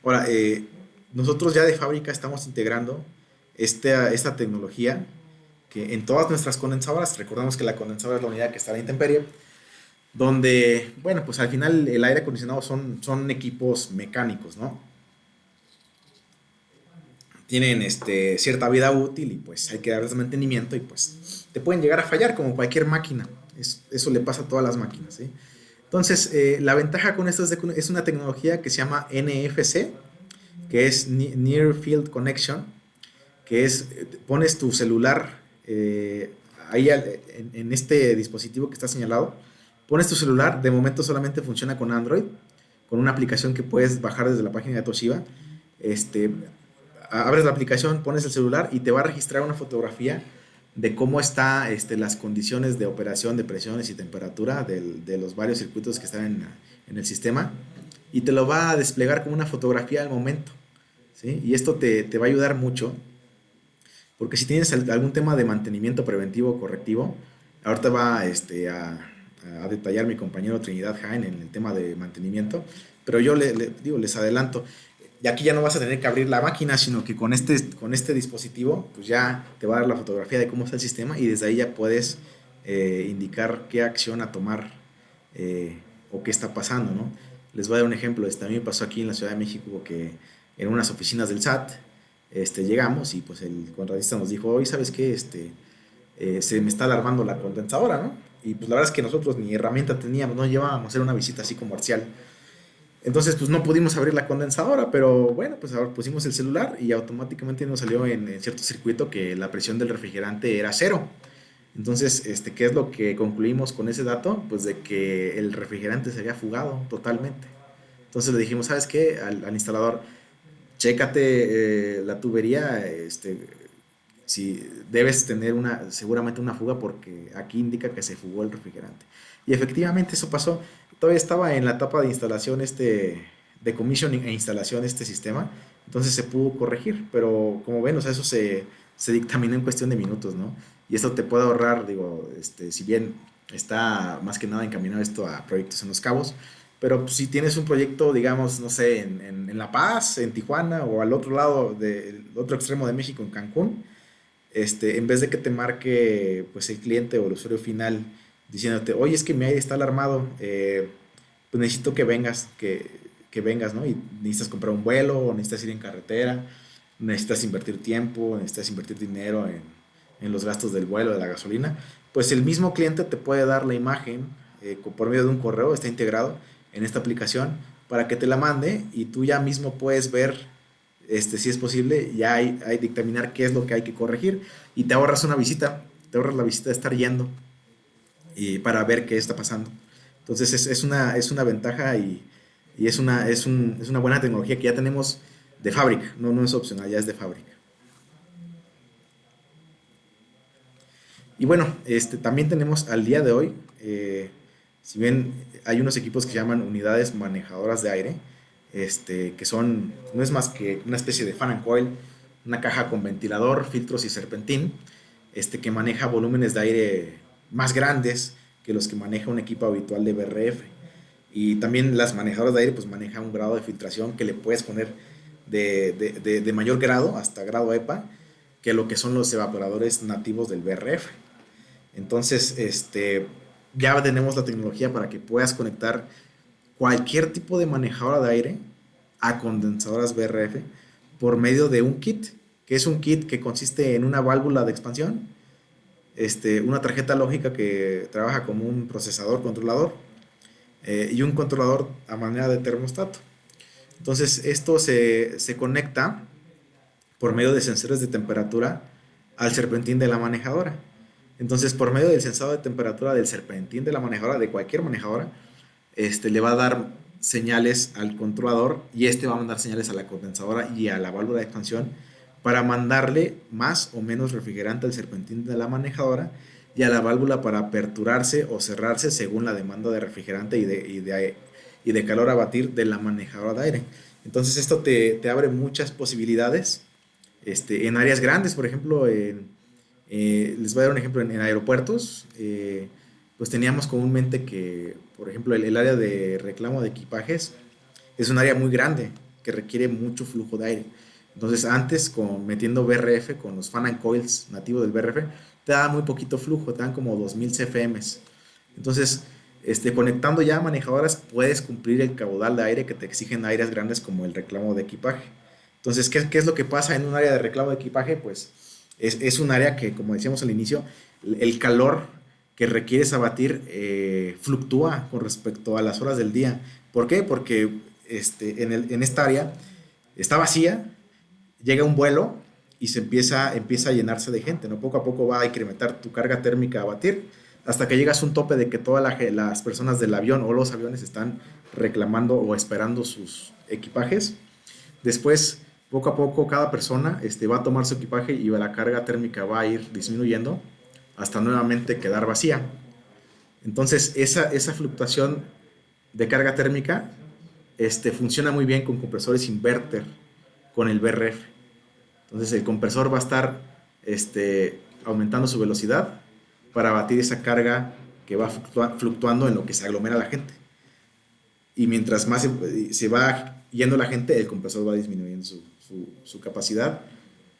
Ahora, nosotros ya de fábrica estamos integrando esta tecnología que en todas nuestras condensadoras, recordemos que la condensadora es la unidad que está a la intemperie, donde, bueno, pues al final el aire acondicionado son equipos mecánicos, ¿no? Tienen cierta vida útil y pues hay que darles mantenimiento y pues te pueden llegar a fallar como cualquier máquina. Eso le pasa a todas las máquinas, ¿sí? Entonces, la ventaja con esto es una tecnología que se llama NFC, que es Near Field Connection, que es, pones tu celular ahí en este dispositivo que está señalado, pones tu celular, de momento solamente funciona con Android, con una aplicación que puedes bajar desde la página de Toshiba. Este, Abres la aplicación, pones el celular y te va a registrar una fotografía de cómo está las condiciones de operación de presiones y temperatura de los varios circuitos que están en el sistema, y te lo va a desplegar como una fotografía al momento, ¿sí? Y esto te va a ayudar mucho porque si tienes algún tema de mantenimiento preventivo o correctivo, ahorita va a detallar mi compañero Trinidad Jaén en el tema de mantenimiento, pero yo digo, les adelanto, y aquí ya no vas a tener que abrir la máquina, sino que con este dispositivo, pues ya te va a dar la fotografía de cómo está el sistema y desde ahí ya puedes indicar qué acción a tomar o qué está pasando, ¿no? Les voy a dar un ejemplo. A mí me pasó aquí en la Ciudad de México que en unas oficinas del SAT llegamos y pues el contratista nos dijo, oye, ¿sabes qué? Se me está alarmando la condensadora, ¿no? Y pues la verdad es que nosotros ni herramienta teníamos, no llevábamos a hacer una visita así comercial. Entonces, pues no pudimos abrir la condensadora, pero bueno, pues ahora pusimos el celular y automáticamente nos salió en cierto circuito que la presión del refrigerante era cero. Entonces, ¿qué es lo que concluimos con ese dato? Pues de que el refrigerante se había fugado totalmente. Entonces le dijimos, ¿sabes qué? Al instalador, chécate la tubería, si debes tener seguramente una fuga porque aquí indica que se fugó el refrigerante. Y efectivamente eso pasó. Todavía estaba en la etapa de instalación de commissioning e instalación este sistema, entonces se pudo corregir, pero como ven, o sea, eso se dictaminó en cuestión de minutos, ¿no? Y esto te puede ahorrar, digo, si bien está más que nada encaminado esto a proyectos en Los Cabos, pero pues, si tienes un proyecto, digamos, no sé, en La Paz, en Tijuana o al otro lado, del otro extremo de México, en Cancún, en vez de que te marque pues el cliente o el usuario final diciéndote, oye, es que mi aire está alarmado, pues necesito que vengas, ¿no? Y necesitas comprar un vuelo, o necesitas ir en carretera, necesitas invertir tiempo, necesitas invertir dinero en los gastos del vuelo, de la gasolina, pues el mismo cliente te puede dar la imagen por medio de un correo, está integrado en esta aplicación para que te la mande y tú ya mismo puedes ver si es posible, ya hay dictaminar qué es lo que hay que corregir y te ahorras una visita, te ahorras la visita de estar yendo y para ver qué está pasando. Entonces es una ventaja y es una buena tecnología que ya tenemos de fábrica, no es opcional, ya es de fábrica. Y bueno, también tenemos al día de hoy, si bien hay unos equipos que se llaman unidades manejadoras de aire, que no es más que una especie de fan and coil, una caja con ventilador, filtros y serpentín, que maneja volúmenes de aire más grandes que los que maneja un equipo habitual de BRF. Y también las manejadoras de aire pues maneja un grado de filtración que le puedes poner de mayor grado, hasta grado EPA, que lo que son los evaporadores nativos del BRF. Entonces, ya tenemos la tecnología para que puedas conectar cualquier tipo de manejadora de aire a condensadoras BRF por medio de un kit, que es un kit que consiste en una válvula de expansión, una tarjeta lógica que trabaja como un procesador controlador y un controlador a manera de termostato. Entonces, esto se conecta por medio de sensores de temperatura al serpentín de la manejadora. Entonces, por medio del sensor de temperatura del serpentín de la manejadora, de cualquier manejadora, le va a dar señales al controlador y va a mandar señales a la condensadora y a la válvula de expansión para mandarle más o menos refrigerante al serpentín de la manejadora y a la válvula para aperturarse o cerrarse según la demanda de refrigerante y de calor a batir de la manejadora de aire. Entonces esto te abre muchas posibilidades en áreas grandes, por ejemplo, les voy a dar un ejemplo en aeropuertos. Pues teníamos comúnmente que, por ejemplo, el área de reclamo de equipajes es un área muy grande que requiere mucho flujo de aire. Entonces, antes, metiendo BRF con los fan and coils nativos del BRF, te da muy poquito flujo, te dan como 2000 CFMs. Entonces, conectando ya manejadoras, puedes cumplir el caudal de aire que te exigen áreas grandes como el reclamo de equipaje. Entonces, ¿qué es lo que pasa en un área de reclamo de equipaje? Pues es un área que, como decíamos al inicio, el calor que requieres abatir fluctúa con respecto a las horas del día. ¿Por qué? Porque en esta área está vacía, llega un vuelo y empieza a llenarse de gente, ¿no? Poco a poco va a incrementar tu carga térmica a batir hasta que llegas a un tope de que todas las personas del avión o los aviones están reclamando o esperando sus equipajes. Después, poco a poco, cada persona va a tomar su equipaje y la carga térmica va a ir disminuyendo hasta nuevamente quedar vacía. Entonces, esa fluctuación de carga térmica funciona muy bien con compresores inverter con el BRF. Entonces, el compresor va a estar aumentando su velocidad para abatir esa carga que va fluctuando en lo que se aglomera la gente. Y mientras más se va yendo la gente, el compresor va disminuyendo su capacidad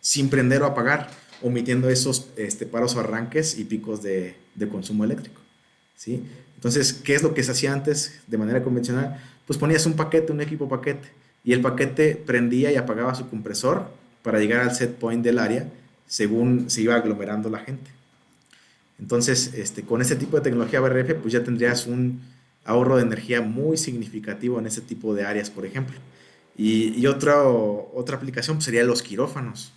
sin prender o apagar, omitiendo esos paros o arranques y picos de consumo eléctrico, ¿sí? Entonces, ¿qué es lo que se hacía antes de manera convencional? Pues ponías un equipo paquete, y el paquete prendía y apagaba su compresor para llegar al set point del área según se iba aglomerando la gente. Entonces, con este tipo de tecnología BRF, pues ya tendrías un ahorro de energía muy significativo en ese tipo de áreas, por ejemplo. Y otra aplicación pues, sería los quirófanos.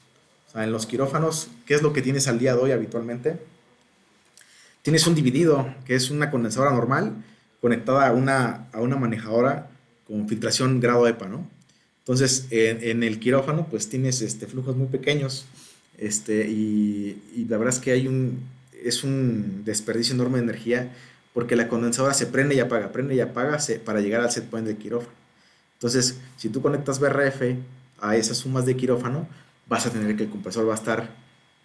O sea, en los quirófanos, ¿qué es lo que tienes al día de hoy habitualmente? Tienes un dividido, que es una condensadora normal conectada a una manejadora con filtración grado EPA, ¿no? Entonces, en el quirófano, pues tienes flujos muy pequeños. y la verdad es que es un desperdicio enorme de energía porque la condensadora se prende y apaga para llegar al set point del quirófano. Entonces, si tú conectas VRF a esas sumas de quirófano, vas a tener que el compresor va a estar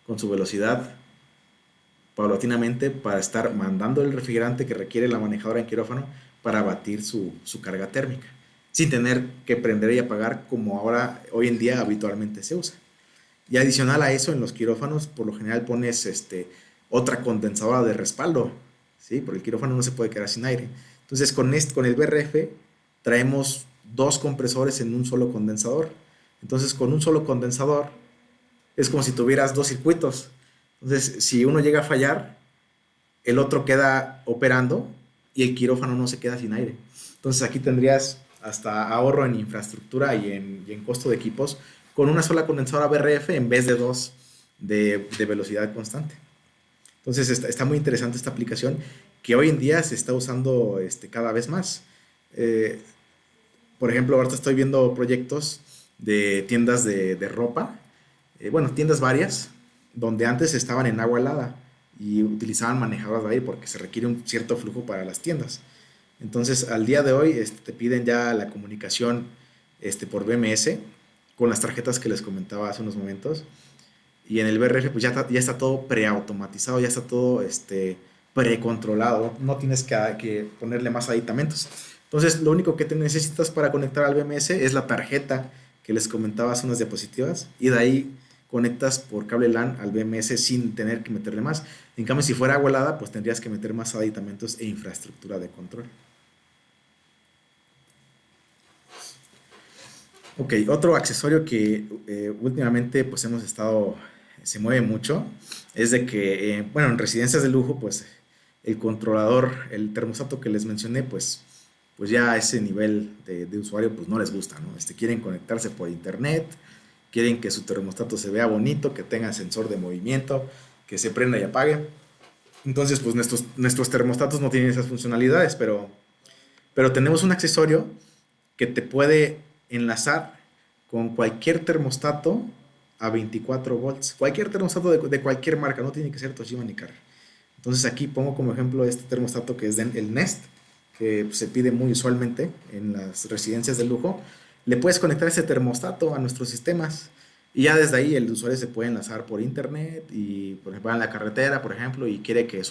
con su velocidad paulatinamente para estar mandando el refrigerante que requiere la manejadora en quirófano para abatir su carga térmica, sin tener que prender y apagar como ahora, hoy en día habitualmente se usa. Y adicional a eso, en los quirófanos, por lo general pones otra condensadora de respaldo, ¿sí? Porque el quirófano no se puede quedar sin aire. Entonces, con el BRF traemos dos compresores en un solo condensador. Entonces, con un solo condensador, es como si tuvieras dos circuitos. Entonces, si uno llega a fallar, el otro queda operando y el quirófano no se queda sin aire. Entonces, aquí tendrías hasta ahorro en infraestructura y en costo de equipos con una sola condensadora BRF en vez de dos de velocidad constante. Entonces, está muy interesante esta aplicación que hoy en día se está usando cada vez más. Eh, por ejemplo, ahorita estoy viendo proyectos de tiendas de ropa, bueno, tiendas varias, donde antes estaban en agua helada y utilizaban manejadoras de aire porque se requiere un cierto flujo para las tiendas. Entonces, al día de hoy, te piden ya la comunicación por BMS con las tarjetas que les comentaba hace unos momentos. Y en el BRF, pues ya está todo preautomatizado, ya está todo precontrolado. No tienes que ponerle más aditamentos. Entonces, lo único que te necesitas para conectar al BMS es la tarjeta que les comentaba hace unas diapositivas. Y de ahí conectas por cable LAN al BMS sin tener que meterle más. En cambio, si fuera agua helada, pues tendrías que meter más aditamentos e infraestructura de control. Ok, otro accesorio que últimamente pues se mueve mucho, es de que, bueno, en residencias de lujo, pues el controlador, el termostato que les mencioné, pues ya a ese nivel de usuario pues no les gusta, ¿no? Quieren conectarse por internet, quieren que su termostato se vea bonito, que tenga sensor de movimiento, que se prenda y apague. Entonces, pues nuestros termostatos no tienen esas funcionalidades, pero tenemos un accesorio que te puede enlazar con cualquier termostato a 24 volts. Cualquier termostato de cualquier marca, no tiene que ser Toshiba ni Carrier. Entonces aquí pongo como ejemplo este termostato que es el Nest, que se pide muy usualmente en las residencias de lujo. Le puedes conectar ese termostato a nuestros sistemas y ya desde ahí el usuario se puede enlazar por internet y por ejemplo en la carretera, por ejemplo, y quiere que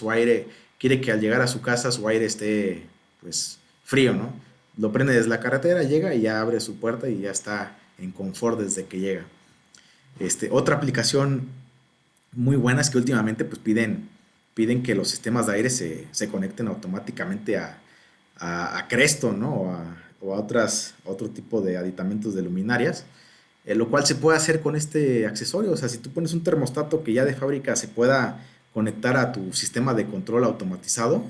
al llegar a su casa su aire esté pues frío, ¿no? Lo prende desde la carretera, llega y ya abre su puerta y ya está en confort desde que llega. Otra aplicación muy buena es que últimamente pues piden que los sistemas de aire se conecten automáticamente a Cresto, ¿no? O a otro tipo de aditamentos de luminarias, lo cual se puede hacer con este accesorio. O sea, si tú pones un termostato que ya de fábrica se pueda conectar a tu sistema de control automatizado,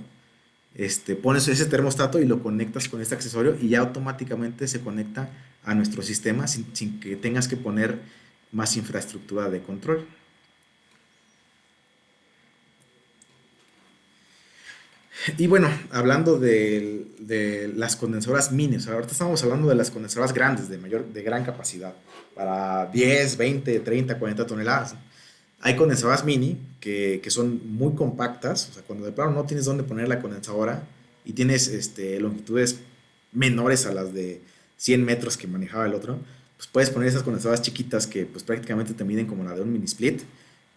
pones ese termostato y lo conectas con este accesorio y ya automáticamente se conecta a nuestro sistema sin que tengas que poner más infraestructura de control. Y bueno, hablando de las condensadoras mini, o sea, ahorita estamos hablando de las condensadoras grandes, de gran capacidad, para 10, 20, 30, 40 toneladas. Hay condensadoras mini que son muy compactas, o sea, cuando de plano no tienes dónde poner la condensadora y tienes longitudes menores a las de 100 metros que manejaba el otro, pues puedes poner esas condensadoras chiquitas que pues prácticamente te miden como la de un mini split,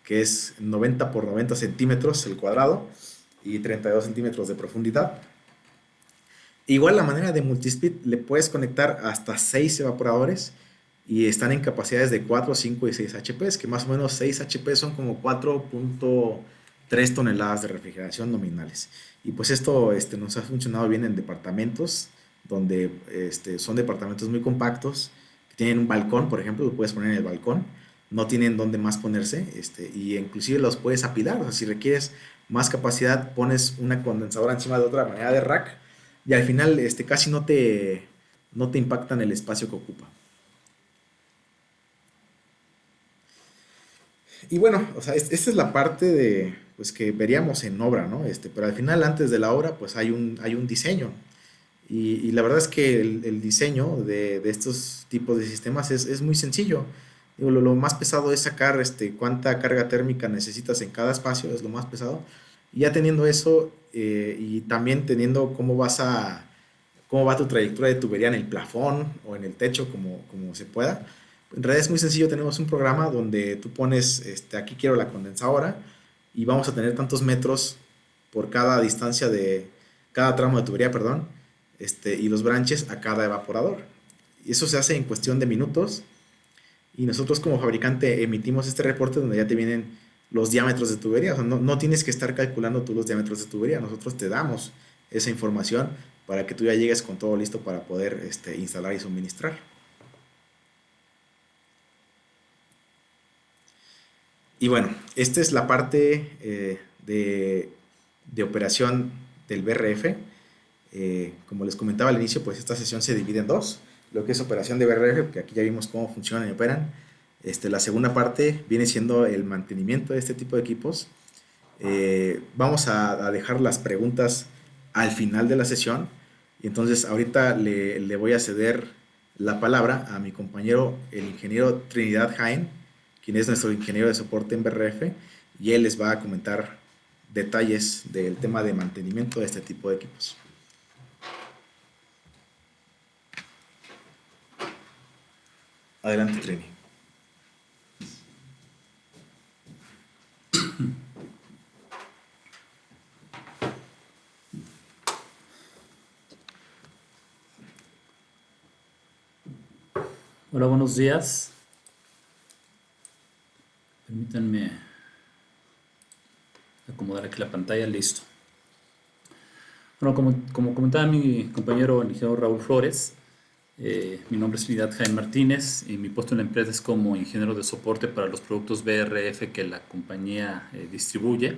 que es 90 por 90 centímetros el cuadrado y 32 centímetros de profundidad. Igual la manera de multisplit le puedes conectar hasta 6 evaporadores y están en capacidades de 4, 5 y 6 HP, que más o menos 6 HP son como 4.3 toneladas de refrigeración nominales. Y pues esto nos ha funcionado bien en departamentos donde son departamentos muy compactos, que tienen un balcón, por ejemplo, lo puedes poner en el balcón, no tienen dónde más ponerse, y inclusive los puedes apilar, o sea, si requieres más capacidad, pones una condensadora encima de otra manera de rack y al final casi no te impactan el espacio que ocupa. Y bueno, o sea, esta es la parte pues, que veríamos en obra, ¿no? Pero al final, antes de la obra, pues hay un diseño. Y la verdad es que el diseño de estos tipos de sistemas es muy sencillo. Digo, lo más pesado es sacar cuánta carga térmica necesitas en cada espacio, es lo más pesado. Y ya teniendo eso y también teniendo cómo va tu trayectoria de tubería en el plafón o en el techo, como se pueda. En realidad es muy sencillo, tenemos un programa donde tú pones, aquí quiero la condensadora y vamos a tener tantos metros por cada distancia de, cada tramo de tubería, perdón, y los branches a cada evaporador. Y eso se hace en cuestión de minutos y nosotros como fabricante emitimos este reporte donde ya te vienen los diámetros de tubería. O sea, no tienes que estar calculando tú los diámetros de tubería. Nosotros te damos esa información para que tú ya llegues con todo listo para poder instalar y suministrar. Y bueno, esta es la parte de operación del BRF. Como les comentaba al inicio, pues esta sesión se divide en dos. Lo que es operación de BRF, porque aquí ya vimos cómo funcionan y operan. La segunda parte viene siendo el mantenimiento de este tipo de equipos. Vamos a dejar las preguntas al final de la sesión. Y entonces ahorita le voy a ceder la palabra a mi compañero, el ingeniero Trinidad Jaén, quien es nuestro ingeniero de soporte en BRF, y él les va a comentar detalles del tema de mantenimiento de este tipo de equipos. Adelante, Trini. Hola, buenos días. Permítanme acomodar aquí la pantalla, listo. Bueno, como comentaba mi compañero el ingeniero Raúl Flores, mi nombre es Trinidad Jaén Martínez y mi puesto en la empresa es como ingeniero de soporte para los productos BRF que la compañía distribuye.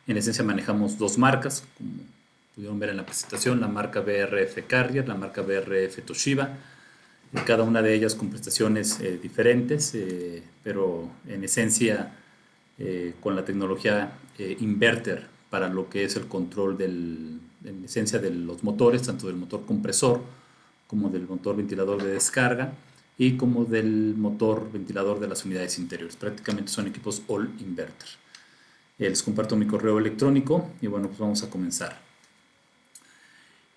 En esencia manejamos dos marcas, como pudieron ver en la presentación, la marca BRF Carrier, la marca BRF Toshiba. Cada una de ellas con prestaciones diferentes, pero en esencia con la tecnología inverter para lo que es el control en esencia de los motores, tanto del motor compresor como del motor ventilador de descarga y como del motor ventilador de las unidades interiores. Prácticamente son equipos all inverter. Les comparto mi correo electrónico y bueno, pues vamos a comenzar.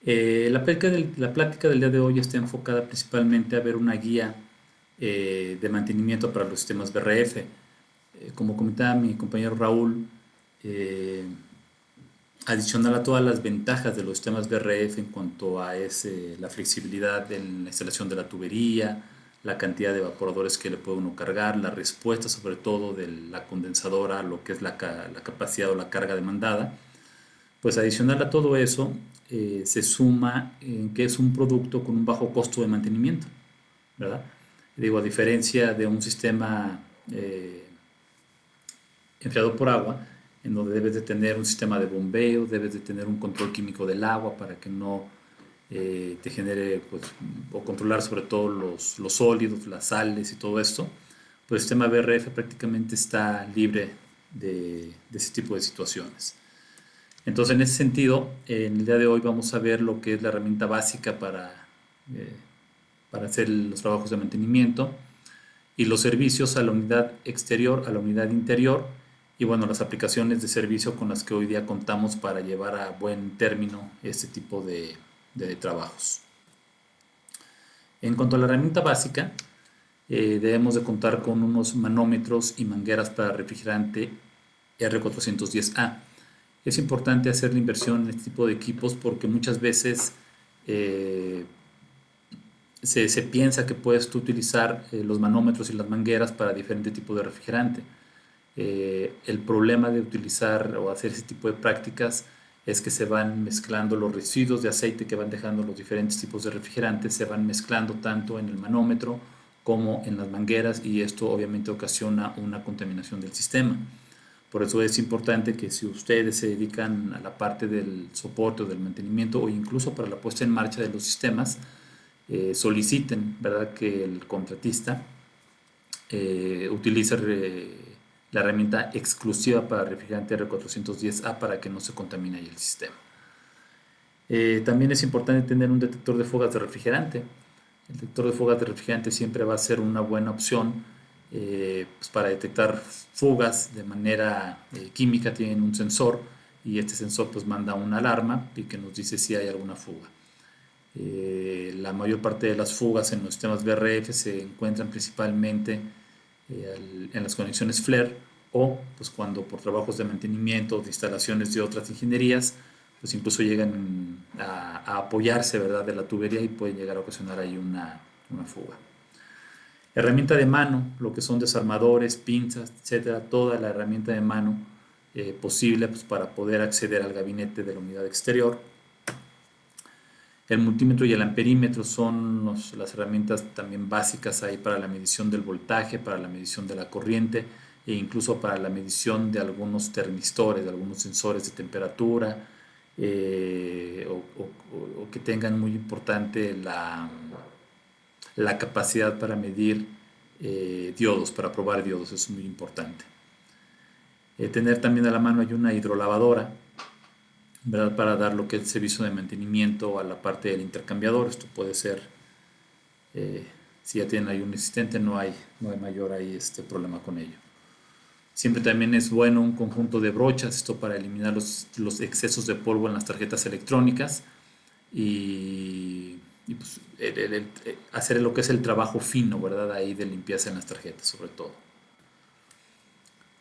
La plática del día de hoy está enfocada principalmente a ver una guía de mantenimiento para los sistemas BRF. Como comentaba mi compañero Raúl, adicional a todas las ventajas de los sistemas BRF en cuanto a la flexibilidad en la instalación de la tubería, la cantidad de evaporadores que le puede uno cargar, la respuesta sobre todo de la condensadora, lo que es la capacidad o la carga demandada. Pues adicional a todo eso, se suma en que es un producto con un bajo costo de mantenimiento, ¿verdad? Digo, a diferencia de un sistema enfriado por agua, en donde debes de tener un sistema de bombeo, debes de tener un control químico del agua para que no te genere, pues, o controlar sobre todo los sólidos, las sales y todo esto, pues el sistema BRF prácticamente está libre de ese tipo de situaciones. Entonces, en ese sentido, en el día de hoy vamos a ver lo que es la herramienta básica para hacer los trabajos de mantenimiento y los servicios a la unidad exterior, a la unidad interior y bueno, las aplicaciones de servicio con las que hoy día contamos para llevar a buen término este tipo de trabajos. En cuanto a la herramienta básica, debemos de contar con unos manómetros y mangueras para refrigerante R410A. Es importante hacer la inversión en este tipo de equipos porque muchas veces se piensa que puedes tú utilizar los manómetros y las mangueras para diferentes tipos de refrigerante. El problema de utilizar o hacer ese tipo de prácticas es que se van mezclando los residuos de aceite que van dejando los diferentes tipos de refrigerantes, se van mezclando tanto en el manómetro como en las mangueras y esto obviamente ocasiona una contaminación del sistema. Por eso es importante que si ustedes se dedican a la parte del soporte o del mantenimiento o incluso para la puesta en marcha de los sistemas, soliciten, ¿verdad?, que el contratista utilice la herramienta exclusiva para refrigerante R410A para que no se contamine ahí el sistema. También es importante tener un detector de fugas de refrigerante. El detector de fugas de refrigerante siempre va a ser una buena opción pues para detectar fugas de manera química tienen un sensor, y este sensor pues manda una alarma y que nos dice si hay alguna fuga. La mayor parte de las fugas en los sistemas BRF se encuentran principalmente en las conexiones FLIR, o pues cuando por trabajos de mantenimiento, de instalaciones de otras ingenierías, pues incluso llegan a apoyarse, ¿verdad?, de la tubería, y pueden llegar a ocasionar ahí una fuga. Herramienta de mano, lo que son desarmadores, pinzas, etcétera, toda la herramienta de mano posible pues, para poder acceder al gabinete de la unidad exterior. El multímetro y el amperímetro son las herramientas también básicas ahí para la medición del voltaje, para la medición de la corriente, e incluso para la medición de algunos termistores, de algunos sensores de temperatura, o que tengan muy importante la capacidad para medir diodos, para probar diodos. Eso es muy importante. Tener también a la mano hay una hidrolavadora, ¿verdad?, para dar lo que es el servicio de mantenimiento a la parte del intercambiador. Esto puede ser, si ya tienen ahí un existente, no hay mayor ahí problema con ello. Siempre también es bueno un conjunto de brochas, esto para eliminar los excesos de polvo en las tarjetas electrónicas, y pues, hacer lo que es el trabajo fino, ¿verdad?, ahí de limpieza en las tarjetas sobre todo.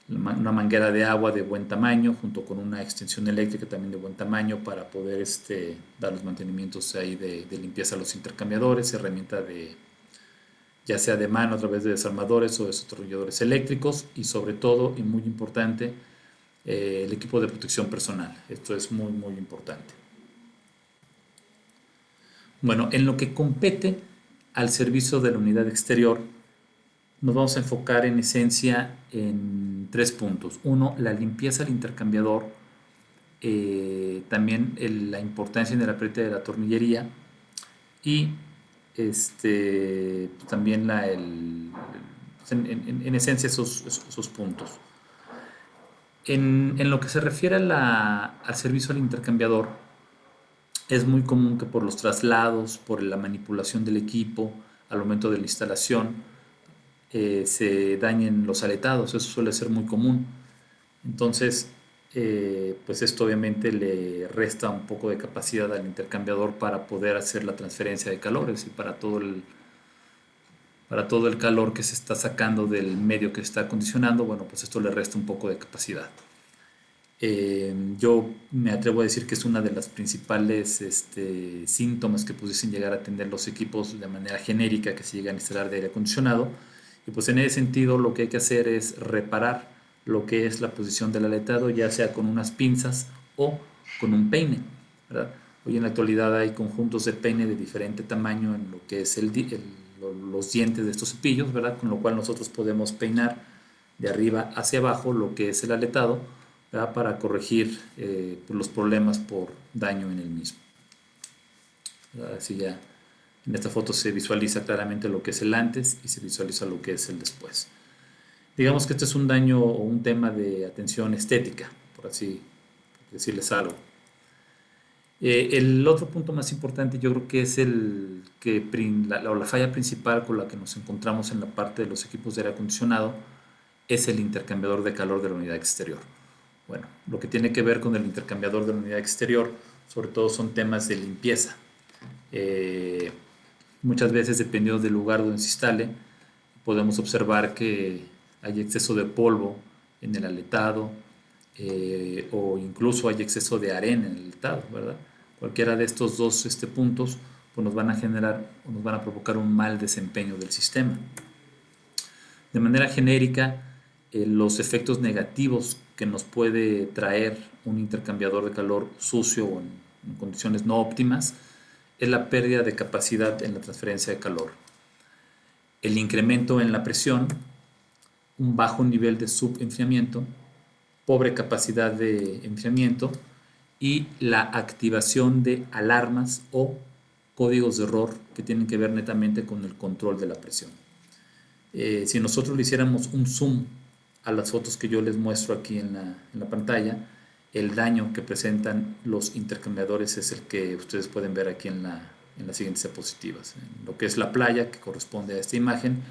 Una manguera de agua de buen tamaño junto con una extensión eléctrica también de buen tamaño para poder dar los mantenimientos ahí de limpieza a los intercambiadores. Herramienta ya sea de mano a través de desarmadores o destornilladores eléctricos, y sobre todo, y muy importante, el equipo de protección personal. Esto es muy muy importante. Bueno, en lo que compete al servicio de la unidad exterior, nos vamos a enfocar en esencia en 3 puntos. Uno, la limpieza del intercambiador, también la importancia en el apriete de la tornillería, y también en esencia esos puntos. En lo que se refiere al servicio al intercambiador, es muy común que por los traslados, por la manipulación del equipo, al momento de la instalación, se dañen los aletados. Eso suele ser muy común. Entonces, pues esto obviamente le resta un poco de capacidad al intercambiador para poder hacer la transferencia de calores, y para todo el calor que se está sacando del medio que se está acondicionando, bueno, pues esto le resta un poco de capacidad. Yo me atrevo a decir que es una de las principales síntomas que pudiesen llegar a tener los equipos de manera genérica que se llegan a instalar de aire acondicionado. Y pues en ese sentido lo que hay que hacer es reparar lo que es la posición del aletado, ya sea con unas pinzas o con un peine, ¿verdad? Hoy en la actualidad hay conjuntos de peine de diferente tamaño en lo que es los dientes de estos cepillos, ¿verdad?, con lo cual nosotros podemos peinar de arriba hacia abajo lo que es el aletado, ¿verdad?, para corregir los problemas por daño en el mismo. Así ya en esta foto se visualiza claramente lo que es el antes y se visualiza lo que es el después. Digamos que este es un daño o un tema de atención estética, por así decirles algo. El otro punto más importante, yo creo que es la falla principal con la que nos encontramos en la parte de los equipos de aire acondicionado, es el intercambiador de calor de la unidad exterior. Bueno, lo que tiene que ver con el intercambiador de la unidad exterior, sobre todo son temas de limpieza. Muchas veces, dependiendo del lugar donde se instale, podemos observar que hay exceso de polvo en el aletado, o incluso hay exceso de arena en el aletado, ¿verdad? Cualquiera de estos dos puntos pues nos van a generar o nos van a provocar un mal desempeño del sistema. De manera genérica, los efectos negativos que nos puede traer un intercambiador de calor sucio o en condiciones no óptimas es la pérdida de capacidad en la transferencia de calor, el incremento en la presión, un bajo nivel de subenfriamiento, pobre capacidad de enfriamiento, y la activación de alarmas o códigos de error que tienen que ver netamente con el control de la presión. Si nosotros le hiciéramos un zoom a las fotos que yo les muestro aquí en la pantalla, el daño que presentan los intercambiadores es el que ustedes pueden ver aquí en las siguientes diapositivas. En lo que es la playa, que corresponde a esta imagen,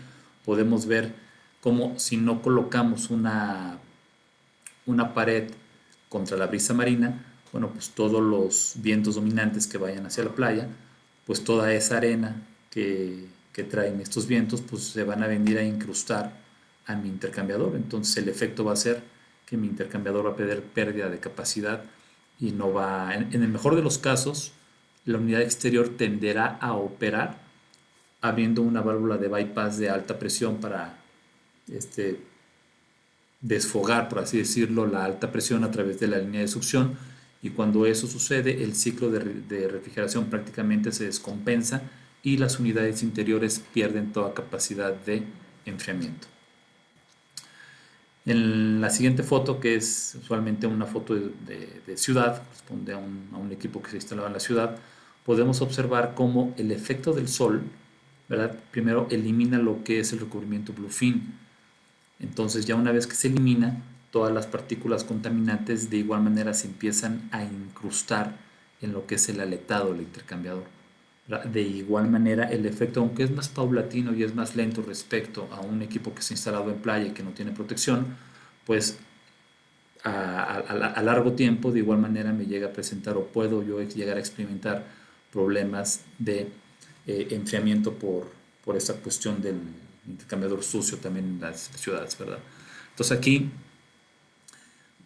podemos ver como si no colocamos una pared contra la brisa marina, bueno, pues todos los vientos dominantes que vayan hacia la playa, pues toda esa arena que traen estos vientos, pues se van a venir a incrustar a mi intercambiador. Entonces el efecto va a ser que mi intercambiador va a perder pérdida de capacidad y no va, en el mejor de los casos, la unidad exterior tenderá a operar abriendo una válvula de bypass de alta presión para este, desfogar, por así decirlo, la alta presión a través de la línea de succión, y cuando eso sucede el ciclo de refrigeración prácticamente se descompensa y las unidades interiores pierden toda capacidad de enfriamiento. En la siguiente foto, que es usualmente una foto de ciudad, corresponde a un equipo que se instalaba en la ciudad, podemos observar cómo el efecto del sol, ¿verdad? Primero elimina lo que es el recubrimiento bluefin. Entonces ya una vez que se elimina, todas las partículas contaminantes de igual manera se empiezan a incrustar en lo que es el aletado del intercambiador. De igual manera, el efecto, aunque es más paulatino y es más lento respecto a un equipo que se ha instalado en playa y que no tiene protección, pues a largo tiempo de igual manera me llega a presentar o puedo yo llegar a experimentar problemas de enfriamiento por esta cuestión del intercambiador sucio también en las ciudades, ¿verdad? Entonces aquí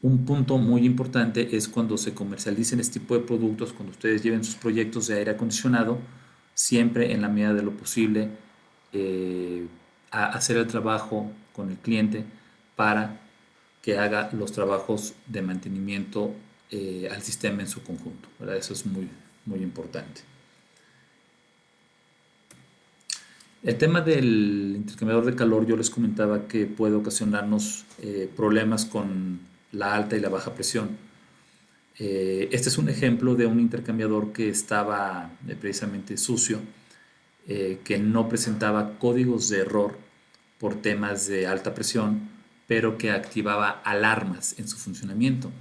un punto muy importante es cuando se comercialicen este tipo de productos, cuando ustedes lleven sus proyectos de aire acondicionado, siempre en la medida de lo posible a hacer el trabajo con el cliente para que haga los trabajos de mantenimiento al sistema en su conjunto, ¿verdad? Eso es muy, muy importante. El tema del intercambiador de calor, yo les comentaba que puede ocasionarnos problemas con la alta y la baja presión. Este es un ejemplo de un intercambiador que estaba precisamente sucio, que no presentaba códigos de error por temas de alta presión, pero que activaba alarmas en su funcionamiento.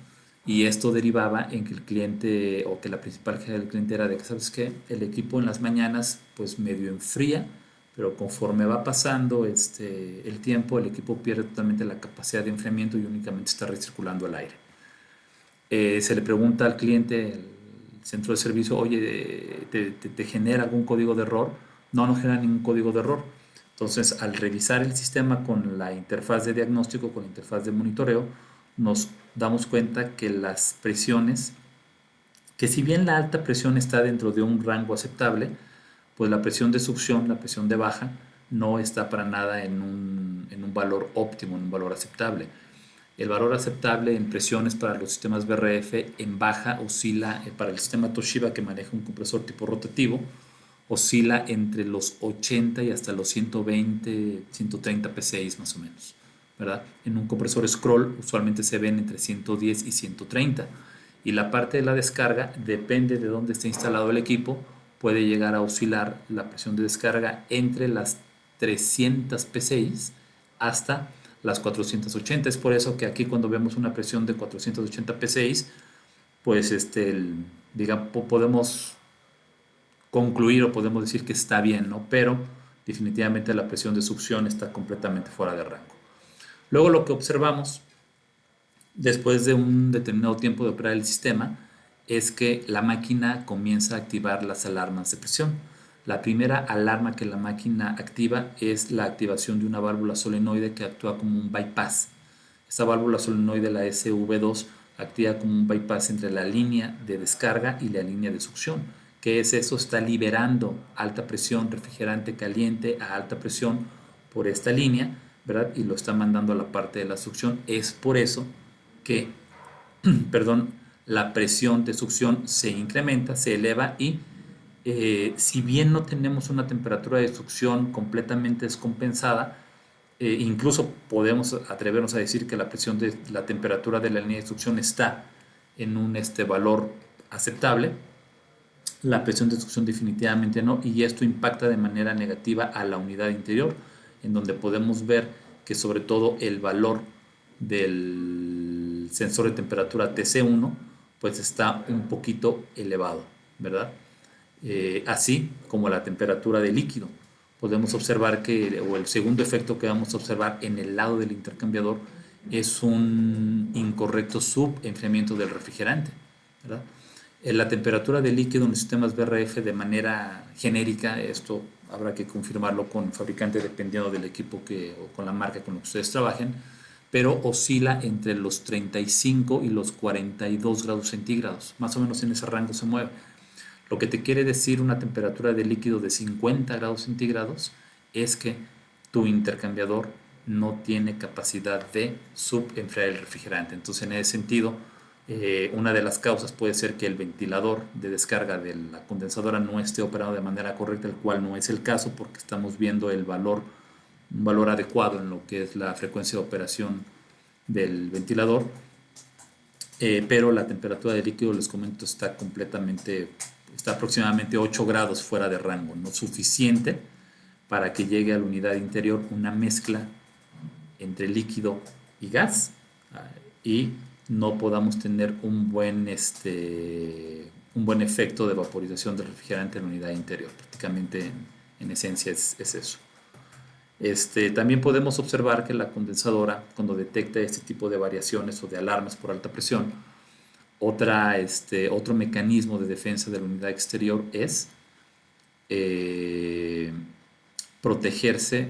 Y esto derivaba en que el cliente, o que la principal queja del cliente era de que, ¿sabes qué? El equipo en las mañanas pues medio enfría, pero conforme va pasando el tiempo, el equipo pierde totalmente la capacidad de enfriamiento y únicamente está recirculando el aire. Se le pregunta al cliente, el centro de servicio, oye, ¿te genera algún código de error? No, no genera ningún código de error. Entonces, al revisar el sistema con la interfaz de diagnóstico, con la interfaz de monitoreo, nos damos cuenta que las presiones, que si bien la alta presión está dentro de un rango aceptable, pues la presión de succión, la presión de baja, no está para nada en un valor óptimo, en un valor aceptable. El valor aceptable en presiones para los sistemas BRF en baja oscila, para el sistema Toshiba que maneja un compresor tipo rotativo, oscila entre los 80 y hasta los 120, 130 PSI más o menos, ¿verdad? En un compresor scroll usualmente se ven entre 110 y 130. Y la parte de la descarga depende de dónde esté instalado el equipo, puede llegar a oscilar la presión de descarga entre las 300 PSI hasta las 480. Es por eso que aquí cuando vemos una presión de 480 PSI, pues digamos, podemos concluir o podemos decir que está bien, ¿no? Pero definitivamente la presión de succión está completamente fuera de rango. Luego lo que observamos después de un determinado tiempo de operar el sistema es que la máquina comienza a activar las alarmas de presión. La primera alarma que la máquina activa es la activación de una válvula solenoide que actúa como un bypass. Esta válvula solenoide, la SV2, actúa como un bypass entre la línea de descarga y la línea de succión. ¿Qué es eso? Está liberando alta presión, refrigerante caliente a alta presión por esta línea, ¿verdad? Y lo está mandando a la parte de la succión. Es por eso que, perdón, la presión de succión se incrementa, se eleva y si bien no tenemos una temperatura de succión completamente descompensada, incluso podemos atrevernos a decir que la presión de la temperatura de la línea de succión está en un valor aceptable, la presión de succión definitivamente no, y esto impacta de manera negativa a la unidad interior, en donde podemos ver que sobre todo el valor del sensor de temperatura TC1 pues está un poquito elevado, ¿verdad? Así como la temperatura del líquido. podemos observar o el segundo efecto que vamos a observar en el lado del intercambiador es un incorrecto subenfriamiento del refrigerante, ¿verdad? La temperatura del líquido en los sistemas BRF de manera genérica, esto habrá que confirmarlo con el fabricante dependiendo del equipo o con la marca con la que ustedes trabajen, pero oscila entre los 35 y los 42 grados centígrados, más o menos en ese rango se mueve. Lo que te quiere decir una temperatura de líquido de 50 grados centígrados es que tu intercambiador no tiene capacidad de subenfriar el refrigerante. Entonces, en ese sentido, una de las causas puede ser que el ventilador de descarga de la condensadora no esté operando de manera correcta, el cual no es el caso porque estamos viendo un valor adecuado en lo que es la frecuencia de operación del ventilador, pero la temperatura del líquido, les comento, está aproximadamente 8 grados fuera de rango, no suficiente para que llegue a la unidad interior una mezcla entre líquido y gas y no podamos tener un buen efecto de vaporización del refrigerante en la unidad interior. Prácticamente en esencia es eso. También podemos observar que la condensadora, cuando detecta este tipo de variaciones o de alarmas por alta presión, otro mecanismo de defensa de la unidad exterior es protegerse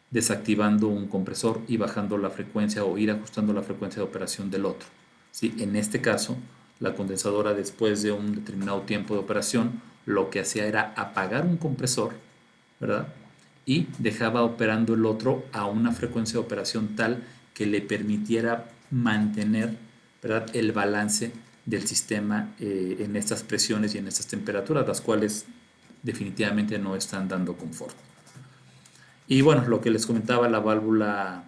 desactivando un compresor y bajando la frecuencia o ir ajustando la frecuencia de operación del otro. ¿Sí? En este caso, la condensadora, después de un determinado tiempo de operación, lo que hacía era apagar un compresor, ¿verdad? Y dejaba operando el otro a una frecuencia de operación tal que le permitiera mantener, ¿verdad?, el balance del sistema en estas presiones y en estas temperaturas, las cuales definitivamente no están dando confort. Y bueno, lo que les comentaba, la válvula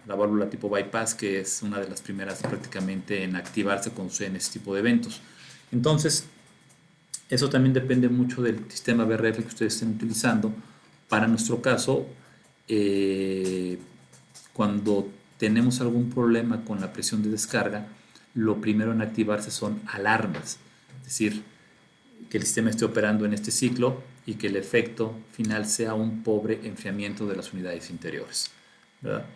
tipo bypass, que es una de las primeras prácticamente en activarse cuando suceden este tipo de eventos. Entonces, eso también depende mucho del sistema BRF que ustedes estén utilizando. Para nuestro caso, cuando tenemos algún problema con la presión de descarga, lo primero en activarse son alarmas. Es decir, que el sistema esté operando en este ciclo y que el efecto final sea un pobre enfriamiento de las unidades interiores, ¿verdad?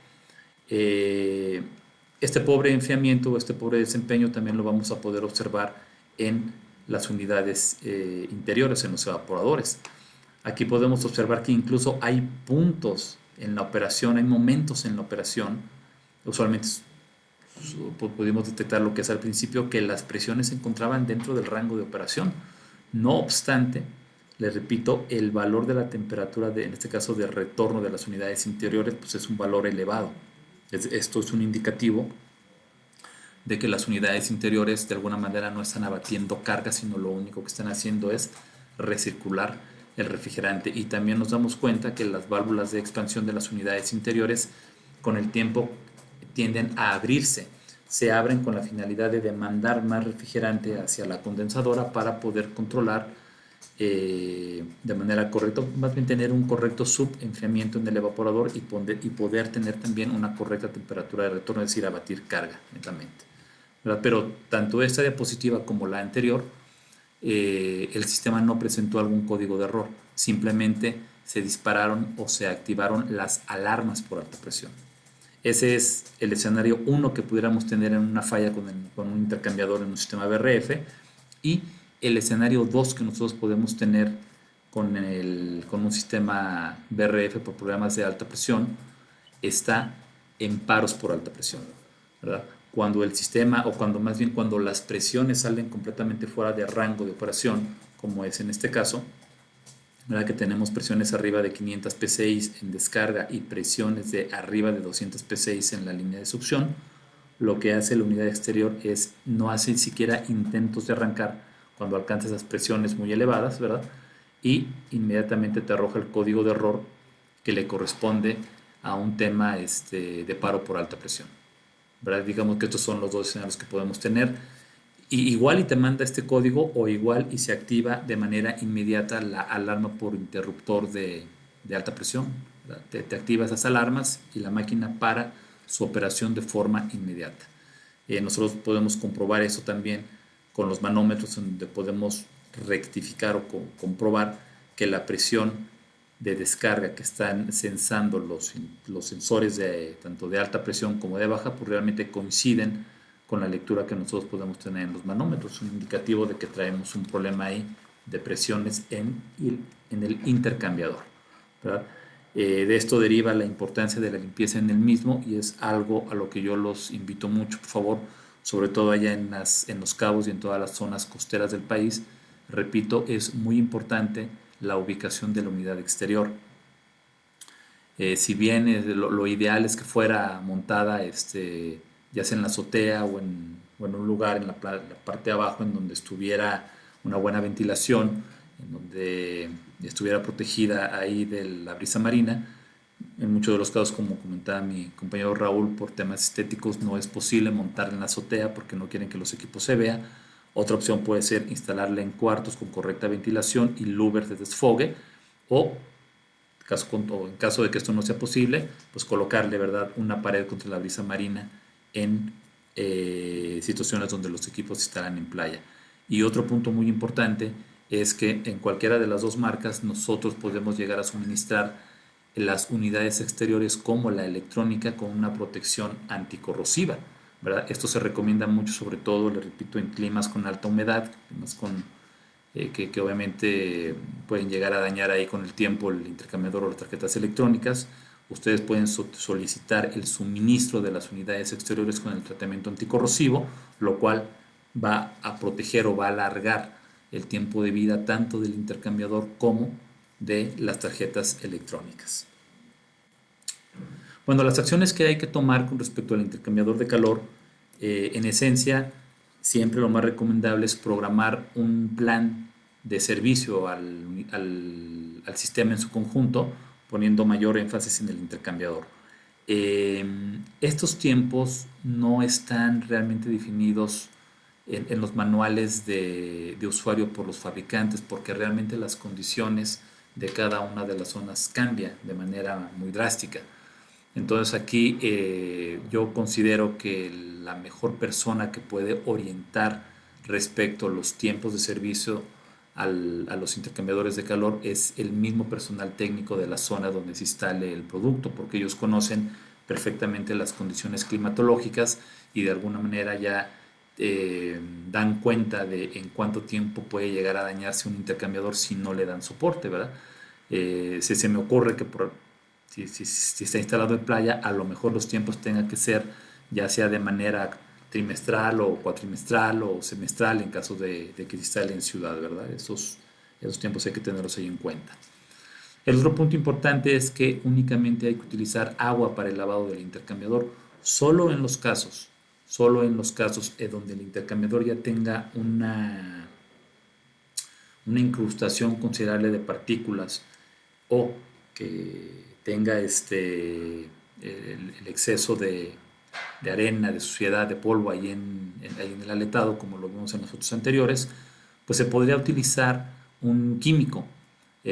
Este pobre enfriamiento o este pobre desempeño también lo vamos a poder observar en las unidades interiores, en los evaporadores. Aquí podemos observar que incluso hay puntos en la operación, hay momentos en la operación, usualmente pudimos detectar lo que es al principio, que las presiones se encontraban dentro del rango de operación. No obstante, les repito, el valor de la temperatura, en este caso de retorno de las unidades interiores, pues es un valor elevado. Esto es un indicativo de que las unidades interiores de alguna manera no están abatiendo carga, sino lo único que están haciendo es recircular el refrigerante. Y también nos damos cuenta que las válvulas de expansión de las unidades interiores con el tiempo tienden a abrirse. Se abren con la finalidad de demandar más refrigerante hacia la condensadora para poder controlar de manera correcta, más bien tener un correcto subenfriamiento en el evaporador y poder tener también una correcta temperatura de retorno, es decir, abatir carga netamente, ¿verdad? Pero tanto esta diapositiva como la anterior, el sistema no presentó algún código de error, simplemente se dispararon o se activaron las alarmas por alta presión. Ese es el escenario 1 que pudiéramos tener en una falla con un intercambiador en un sistema BRF, y el escenario 2 que nosotros podemos tener con un sistema BRF por problemas de alta presión está en paros por alta presión, ¿verdad? Cuando el sistema, o cuando las presiones salen completamente fuera de rango de operación, como es en este caso, ¿verdad?, que tenemos presiones arriba de 500 psi en descarga y presiones de arriba de 200 psi en la línea de succión, lo que hace la unidad exterior es no hace siquiera intentos de arrancar cuando alcanza esas presiones muy elevadas, ¿verdad? Y inmediatamente te arroja el código de error que le corresponde a un tema de paro por alta presión, ¿verdad? Digamos que estos son los dos escenarios que podemos tener. Y igual y te manda este código, o igual y se activa de manera inmediata la alarma por interruptor de alta presión. Te activa esas alarmas y la máquina para su operación de forma inmediata. Nosotros podemos comprobar eso también con los manómetros, donde podemos rectificar o comprobar que la presión de descarga que están sensando los sensores tanto de alta presión como de baja, pues realmente coinciden con la lectura que nosotros podemos tener en los manómetros, un indicativo de que traemos un problema ahí de presiones en el intercambiador, ¿verdad? De esto deriva la importancia de la limpieza en el mismo y es algo a lo que yo los invito mucho, por favor, sobre todo allá en Los Cabos y en todas las zonas costeras del país. Repito, es muy importante la ubicación de la unidad exterior. Si bien lo ideal es que fuera montada ya sea en la azotea o en un lugar en la parte de abajo en donde estuviera una buena ventilación, en donde estuviera protegida ahí de la brisa marina. En muchos de los casos, como comentaba mi compañero Raúl, por temas estéticos no es posible montarla en la azotea porque no quieren que los equipos se vean. Otra opción puede ser instalarla en cuartos con correcta ventilación y louvers de desfogue, o en caso de que esto no sea posible, pues colocarle, ¿verdad?, una pared contra la brisa marina en situaciones donde los equipos estarán en playa. Y otro punto muy importante es que en cualquiera de las dos marcas nosotros podemos llegar a suministrar las unidades exteriores como la electrónica con una protección anticorrosiva, ¿verdad? Esto se recomienda mucho, sobre todo, le repito, en climas con alta humedad, climas que obviamente pueden llegar a dañar ahí con el tiempo el intercambiador o las tarjetas electrónicas. Ustedes pueden solicitar el suministro de las unidades exteriores con el tratamiento anticorrosivo, lo cual va a proteger o va a alargar el tiempo de vida tanto del intercambiador como de las tarjetas electrónicas. Bueno, las acciones que hay que tomar con respecto al intercambiador de calor, en esencia, siempre lo más recomendable es programar un plan de servicio al sistema en su conjunto, poniendo mayor énfasis en el intercambiador. Estos tiempos no están realmente definidos en los manuales de usuario por los fabricantes, porque realmente las condiciones de cada una de las zonas cambian de manera muy drástica. Entonces aquí yo considero que la mejor persona que puede orientar respecto a los tiempos de servicio a los intercambiadores de calor es el mismo personal técnico de la zona donde se instale el producto, porque ellos conocen perfectamente las condiciones climatológicas y de alguna manera ya dan cuenta de en cuánto tiempo puede llegar a dañarse un intercambiador si no le dan soporte, ¿verdad? Se me ocurre que si está instalado en playa, a lo mejor los tiempos tengan que ser ya sea de manera trimestral o cuatrimestral o semestral en caso de que se instale en ciudad, ¿verdad? Esos tiempos hay que tenerlos ahí en cuenta. El otro punto importante es que únicamente hay que utilizar agua para el lavado del intercambiador, solo en los casos donde el intercambiador ya tenga una incrustación considerable de partículas o que tenga el exceso de arena, de suciedad, de polvo ahí en el aletado, como lo vimos en las fotos anteriores, pues se podría utilizar un químico,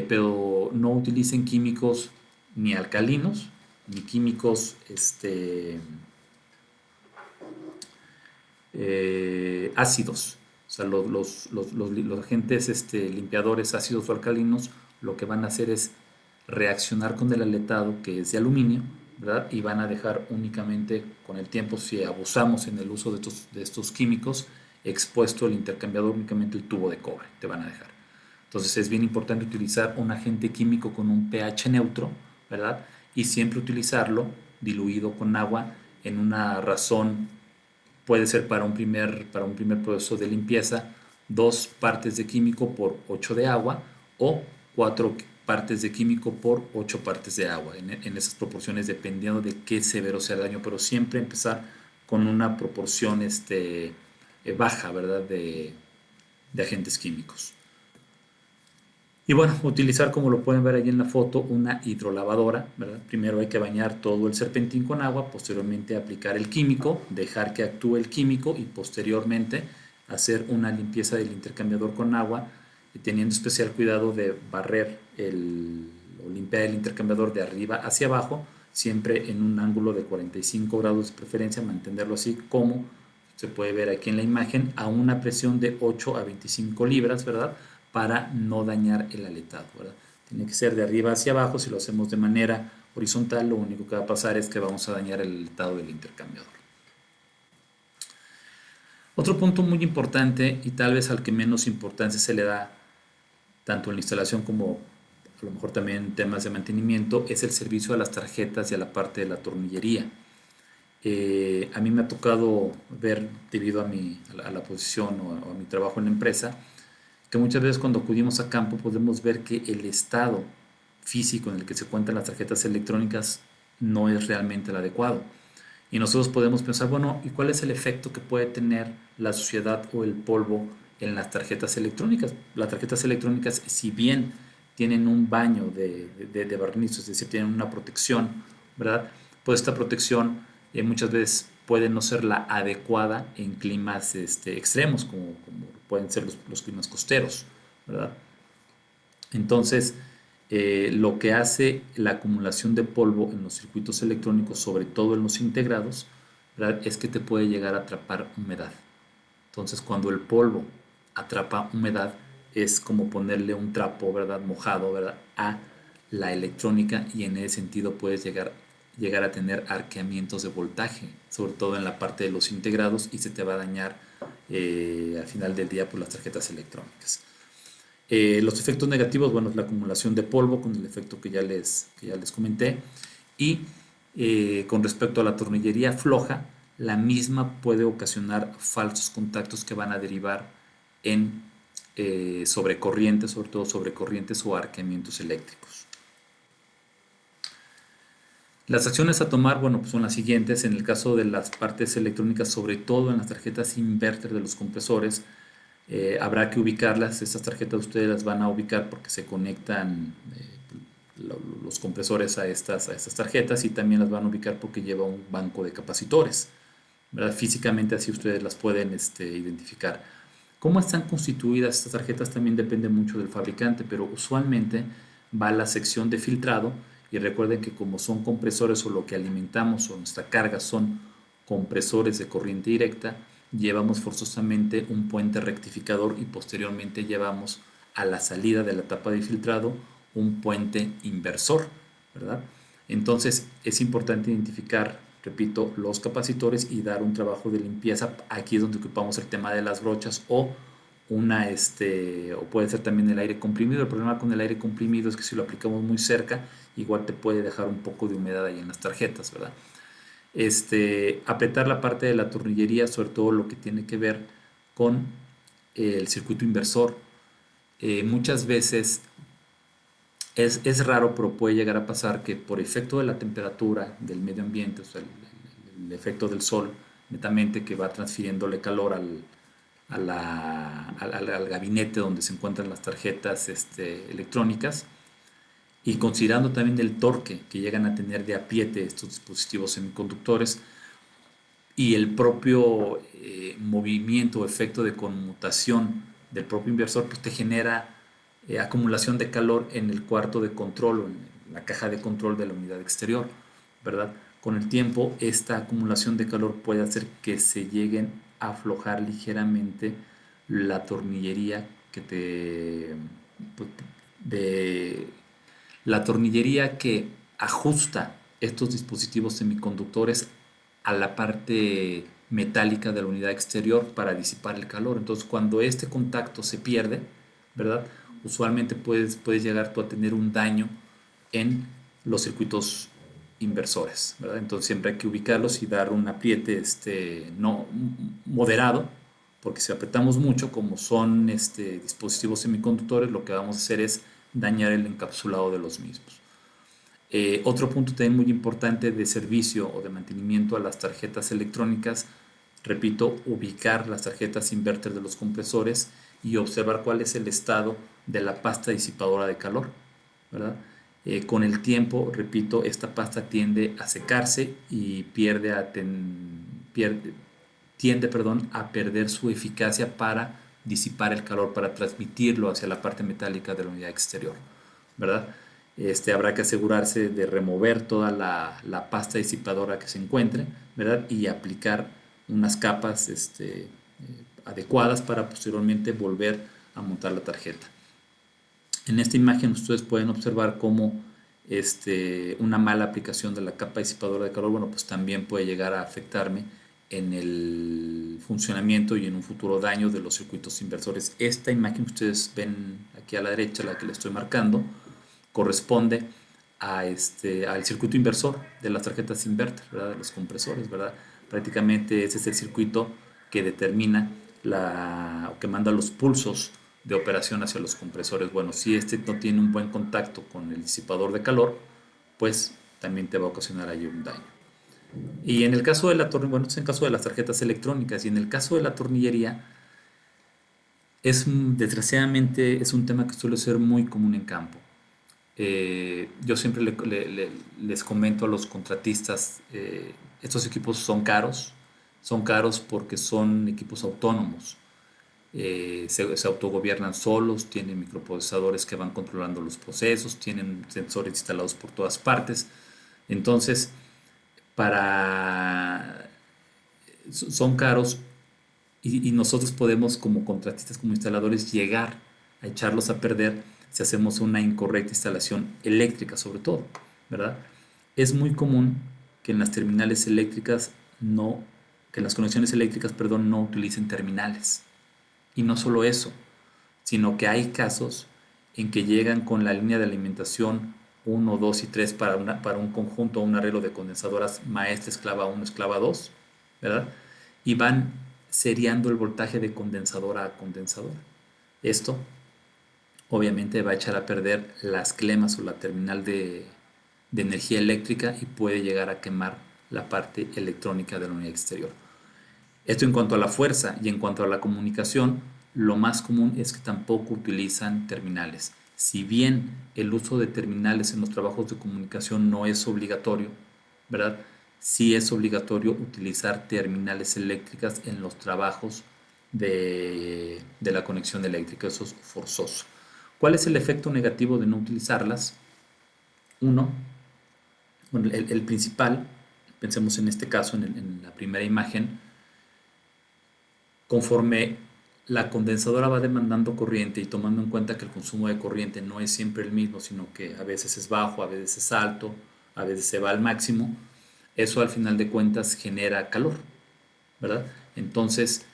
pero no utilicen químicos ni alcalinos, ni químicos ácidos. O sea, los agentes limpiadores ácidos o alcalinos lo que van a hacer es reaccionar con el aletado, que es de aluminio, ¿verdad? Y van a dejar únicamente con el tiempo, si abusamos en el uso de estos químicos, expuesto el intercambiador únicamente el tubo de cobre, te van a dejar. Entonces es bien importante utilizar un agente químico con un pH neutro, ¿verdad? Y siempre utilizarlo diluido con agua en una razón, puede ser para un primer proceso de limpieza, 2 partes de químico por 8 de agua o 4 partes de químico por 8 partes de agua, en esas proporciones dependiendo de qué severo sea el daño, pero siempre empezar con una proporción baja, ¿verdad?, de agentes químicos. Y bueno, utilizar, como lo pueden ver ahí en la foto, una hidrolavadora, ¿verdad? Primero hay que bañar todo el serpentín con agua, posteriormente aplicar el químico, dejar que actúe el químico y posteriormente hacer una limpieza del intercambiador con agua, teniendo especial cuidado de barrer o limpiar el intercambiador de arriba hacia abajo, siempre en un ángulo de 45 grados de preferencia, mantenerlo así como se puede ver aquí en la imagen, a una presión de 8 a 25 libras, ¿verdad?, para no dañar el aletado, ¿verdad? Tiene que ser de arriba hacia abajo. Si lo hacemos de manera horizontal, lo único que va a pasar es que vamos a dañar el estado del intercambiador. Otro punto muy importante, y tal vez al que menos importancia se le da, tanto en la instalación como a lo mejor también en temas de mantenimiento, es el servicio a las tarjetas y a la parte de la tornillería. A mí me ha tocado ver, debido a la posición o a mi trabajo en la empresa, que muchas veces cuando acudimos a campo podemos ver que el estado físico en el que se cuentan las tarjetas electrónicas no es realmente el adecuado. Y nosotros podemos pensar, bueno, ¿y cuál es el efecto que puede tener la suciedad o el polvo en las tarjetas electrónicas? Las tarjetas electrónicas, si bien tienen un baño de barniz, es decir, tienen una protección, ¿verdad? Pues esta protección muchas veces puede no ser la adecuada en climas extremos, como pueden ser los climas costeros, ¿verdad? Entonces, lo que hace la acumulación de polvo en los circuitos electrónicos, sobre todo en los integrados, ¿verdad? Es que te puede llegar a atrapar humedad. Entonces, cuando el polvo atrapa humedad, es como ponerle un trapo, ¿verdad? Mojado, ¿verdad? A la electrónica, y en ese sentido puedes llegar a tener arqueamientos de voltaje, sobre todo en la parte de los integrados, y se te va a dañar al final del día por las tarjetas electrónicas. Los efectos negativos, bueno, es la acumulación de polvo con el efecto que ya les comenté. Y con respecto a la tornillería floja, la misma puede ocasionar falsos contactos que van a derivar en sobrecorrientes, sobre todo sobrecorrientes o arqueamientos eléctricos. Las acciones a tomar, bueno, pues son las siguientes. En el caso de las partes electrónicas, sobre todo en las tarjetas inverter de los compresores, habrá que ubicarlas. Estas tarjetas ustedes las van a ubicar porque se conectan los compresores a estas tarjetas, y también las van a ubicar porque lleva un banco de capacitores, ¿verdad? Físicamente así ustedes las pueden identificar. ¿Cómo están constituidas estas tarjetas? También depende mucho del fabricante, pero usualmente va a la sección de filtrado. Y recuerden que como son compresores, o lo que alimentamos o nuestra carga son compresores de corriente directa, llevamos forzosamente un puente rectificador, y posteriormente llevamos a la salida de la tapa de filtrado un puente inversor, ¿verdad? Entonces es importante identificar, repito, los capacitores y dar un trabajo de limpieza. Aquí es donde ocupamos el tema de las brochas o o puede ser también el aire comprimido. El problema con el aire comprimido es que si lo aplicamos muy cerca, igual te puede dejar un poco de humedad ahí en las tarjetas, ¿verdad? Apretar la parte de la tornillería, sobre todo lo que tiene que ver con el circuito inversor. Muchas veces es raro, pero puede llegar a pasar que por efecto de la temperatura del medio ambiente, o sea, el efecto del sol, netamente, que va transfiriéndole calor al gabinete donde se encuentran las tarjetas electrónicas, y considerando también el torque que llegan a tener de apriete estos dispositivos semiconductores, y el propio movimiento o efecto de conmutación del propio inversor, pues te genera acumulación de calor en el cuarto de control o en la caja de control de la unidad exterior, ¿verdad? Con el tiempo, esta acumulación de calor puede hacer que se lleguen a aflojar ligeramente la tornillería la tornillería que ajusta estos dispositivos semiconductores a la parte metálica de la unidad exterior para disipar el calor. Entonces, cuando este contacto se pierde, ¿verdad? Usualmente puedes llegar tú a tener un daño en los circuitos inversores, ¿verdad? Entonces siempre hay que ubicarlos y dar un apriete no moderado, porque si apretamos mucho, como son dispositivos semiconductores, lo que vamos a hacer es dañar el encapsulado de los mismos. Otro punto también muy importante de servicio o de mantenimiento a las tarjetas electrónicas, repito, ubicar las tarjetas inverter de los compresores y observar cuál es el estado de la pasta disipadora de calor, ¿verdad? Con el tiempo, repito, esta pasta tiende a secarse y tiende a perder su eficacia para disipar el calor, para transmitirlo hacia la parte metálica de la unidad exterior, ¿verdad? Habrá que asegurarse de remover toda la pasta disipadora que se encuentre, ¿verdad? Y aplicar unas capas adecuadas para posteriormente volver a montar la tarjeta. En esta imagen ustedes pueden observar cómo una mala aplicación de la capa disipadora de calor, bueno, pues también puede llegar a afectarme en el funcionamiento y en un futuro daño de los circuitos inversores. Esta imagen que ustedes ven aquí a la derecha, la que le estoy marcando, corresponde al circuito inversor de las tarjetas inverter, ¿verdad? De los compresores, ¿verdad? Prácticamente ese es el circuito que determina o que manda los pulsos de operación hacia los compresores. Bueno, si este no tiene un buen contacto con el disipador de calor, pues también te va a ocasionar ahí un daño. Y en el caso de la tornillería, bueno, es en el caso de las tarjetas electrónicas, y en el caso de la tornillería, desgraciadamente es un tema que suele ser muy común en campo. Yo siempre les comento a los contratistas, estos equipos son caros porque son equipos autónomos. Se autogobiernan solos, tienen microprocesadores que van controlando los procesos, tienen sensores instalados por todas partes. Entonces, son caros y nosotros podemos como contratistas, como instaladores, llegar a echarlos a perder si hacemos una incorrecta instalación eléctrica, sobre todo, ¿verdad? Es muy común que en las terminales eléctricas que en las conexiones eléctricas, perdón, no utilicen terminales. Y no solo eso, sino que hay casos en que llegan con la línea de alimentación 1, 2 y 3 para un conjunto o un arreglo de condensadoras maestra esclava 1, esclava 2, ¿verdad? Y van seriando el voltaje de condensadora a condensadora. Esto obviamente va a echar a perder las clemas o la terminal de energía eléctrica y puede llegar a quemar la parte electrónica de la unidad exterior. Esto en cuanto a la fuerza, y en cuanto a la comunicación, lo más común es que tampoco utilizan terminales. Si bien el uso de terminales en los trabajos de comunicación no es obligatorio, ¿verdad? Sí es obligatorio utilizar terminales eléctricas en los trabajos de la conexión eléctrica. Eso es forzoso. ¿Cuál es el efecto negativo de no utilizarlas? Uno, bueno, el principal, pensemos en este caso, en la primera imagen, conforme la condensadora va demandando corriente y tomando en cuenta que el consumo de corriente no es siempre el mismo, sino que a veces es bajo, a veces es alto, a veces se va al máximo, eso al final de cuentas genera calor, ¿verdad? Entonces,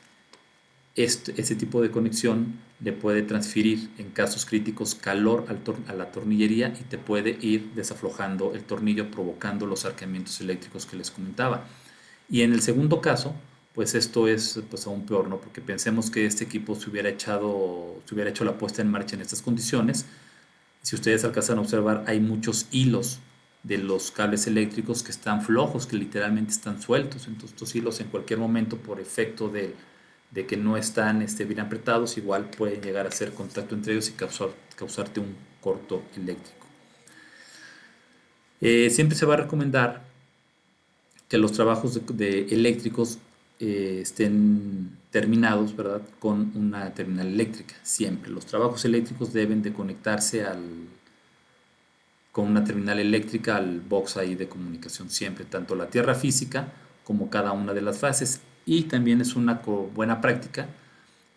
ese tipo de conexión le puede transferir en casos críticos calor a la tornillería y te puede ir desaflojando el tornillo, provocando los arqueamientos eléctricos que les comentaba. Y en el segundo caso, pues esto es pues aún peor, ¿no? Porque pensemos que este equipo se hubiera hecho la puesta en marcha en estas condiciones. Si ustedes alcanzan a observar, hay muchos hilos de los cables eléctricos que están flojos, que literalmente están sueltos. Entonces estos hilos en cualquier momento, por efecto de que no están bien apretados, igual pueden llegar a hacer contacto entre ellos y causarte un corto eléctrico. Siempre se va a recomendar que los trabajos eléctricos estén terminados, ¿verdad?, con una terminal eléctrica. Siempre los trabajos eléctricos deben de conectarse con una terminal eléctrica al box ahí de comunicación, siempre, tanto la tierra física como cada una de las fases. Y también es una buena práctica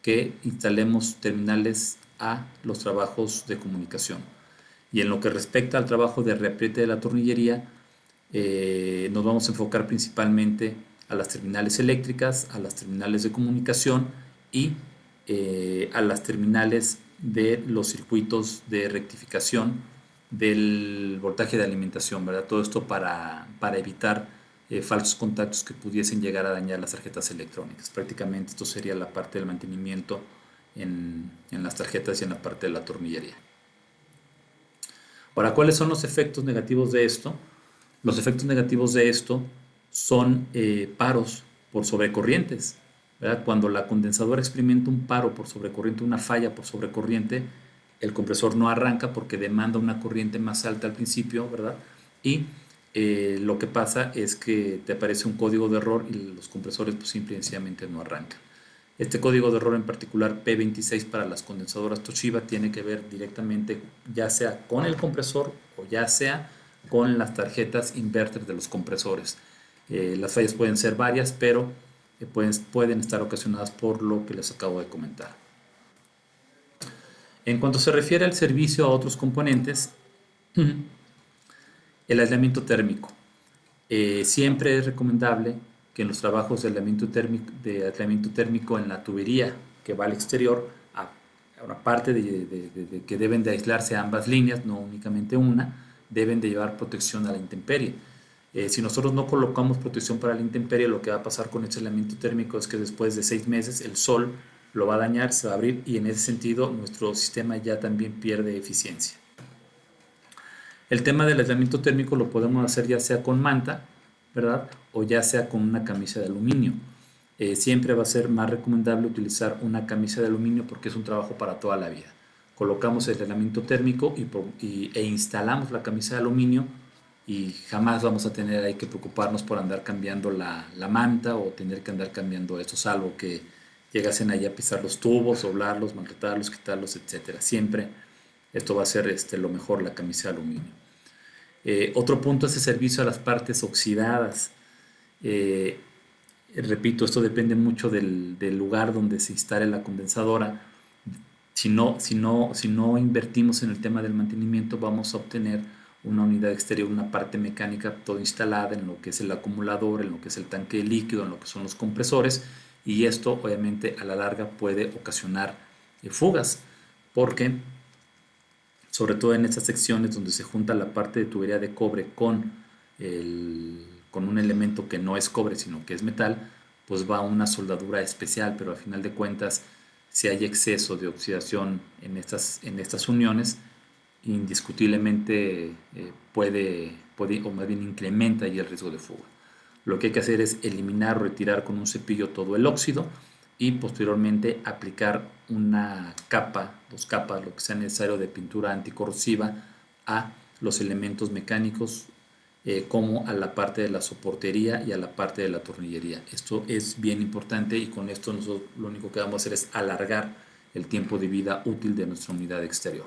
que instalemos terminales a los trabajos de comunicación. Y en lo que respecta al trabajo de reapriete de la tornillería, nos vamos a enfocar principalmente a las terminales eléctricas, a las terminales de comunicación y a las terminales de los circuitos de rectificación del voltaje de alimentación, ¿verdad? Todo esto para evitar falsos contactos que pudiesen llegar a dañar las tarjetas electrónicas. Prácticamente esto sería la parte del mantenimiento en las tarjetas y en la parte de la tornillería. Ahora, ¿cuáles son los efectos negativos de esto? Los efectos negativos de esto son paros por sobrecorrientes, ¿verdad? Cuando la condensadora experimenta un paro por sobrecorriente, una falla por sobrecorriente, el compresor no arranca porque demanda una corriente más alta al principio, ¿verdad? Y lo que pasa es que te aparece un código de error y los compresores pues simple y sencillamente no arrancan. Este código de error en particular P26 para las condensadoras Toshiba tiene que ver directamente ya sea con el compresor o ya sea con las tarjetas inverter de los compresores. Las fallas pueden ser varias, pero pueden estar ocasionadas por lo que les acabo de comentar. En cuanto se refiere al servicio a otros componentes, el aislamiento térmico. Siempre es recomendable que en los trabajos de aislamiento térmico en la tubería que va al exterior, aparte de que deben de aislarse ambas líneas, no únicamente una, deben de llevar protección a la intemperie. Si nosotros no colocamos protección para la intemperie, lo que va a pasar con este aislamiento térmico es que después de 6 meses el sol lo va a dañar, se va a abrir y en ese sentido nuestro sistema ya también pierde eficiencia. El tema del aislamiento térmico lo podemos hacer ya sea con manta, ¿verdad? O ya sea con una camisa de aluminio. Siempre va a ser más recomendable utilizar una camisa de aluminio porque es un trabajo para toda la vida. Colocamos el aislamiento térmico e instalamos la camisa de aluminio y jamás vamos a tener ahí que preocuparnos por andar cambiando la manta o tener que andar cambiando eso, salvo que llegasen ahí a pisar los tubos, doblarlos, maltratarlos, quitarlos, etc. Siempre esto va a ser lo mejor, la camisa de aluminio. Otro punto es el servicio a las partes oxidadas. Repito, esto depende mucho del lugar donde se instale la condensadora. Si no invertimos en el tema del mantenimiento, vamos a obtener una unidad exterior, una parte mecánica todo instalada en lo que es el acumulador, en lo que es el tanque de líquido, en lo que son los compresores, y esto obviamente a la larga puede ocasionar fugas, porque sobre todo en estas secciones donde se junta la parte de tubería de cobre con un elemento que no es cobre sino que es metal, pues va una soldadura especial, pero al final de cuentas si hay exceso de oxidación en estas uniones, indiscutiblemente puede, o más bien incrementa ahí el riesgo de fuga. Lo que hay que hacer es eliminar o retirar con un cepillo todo el óxido y posteriormente aplicar una capa, 2 capas, lo que sea necesario de pintura anticorrosiva a los elementos mecánicos como a la parte de la soportería y a la parte de la tornillería. Esto es bien importante y con esto nosotros lo único que vamos a hacer es alargar el tiempo de vida útil de nuestra unidad exterior.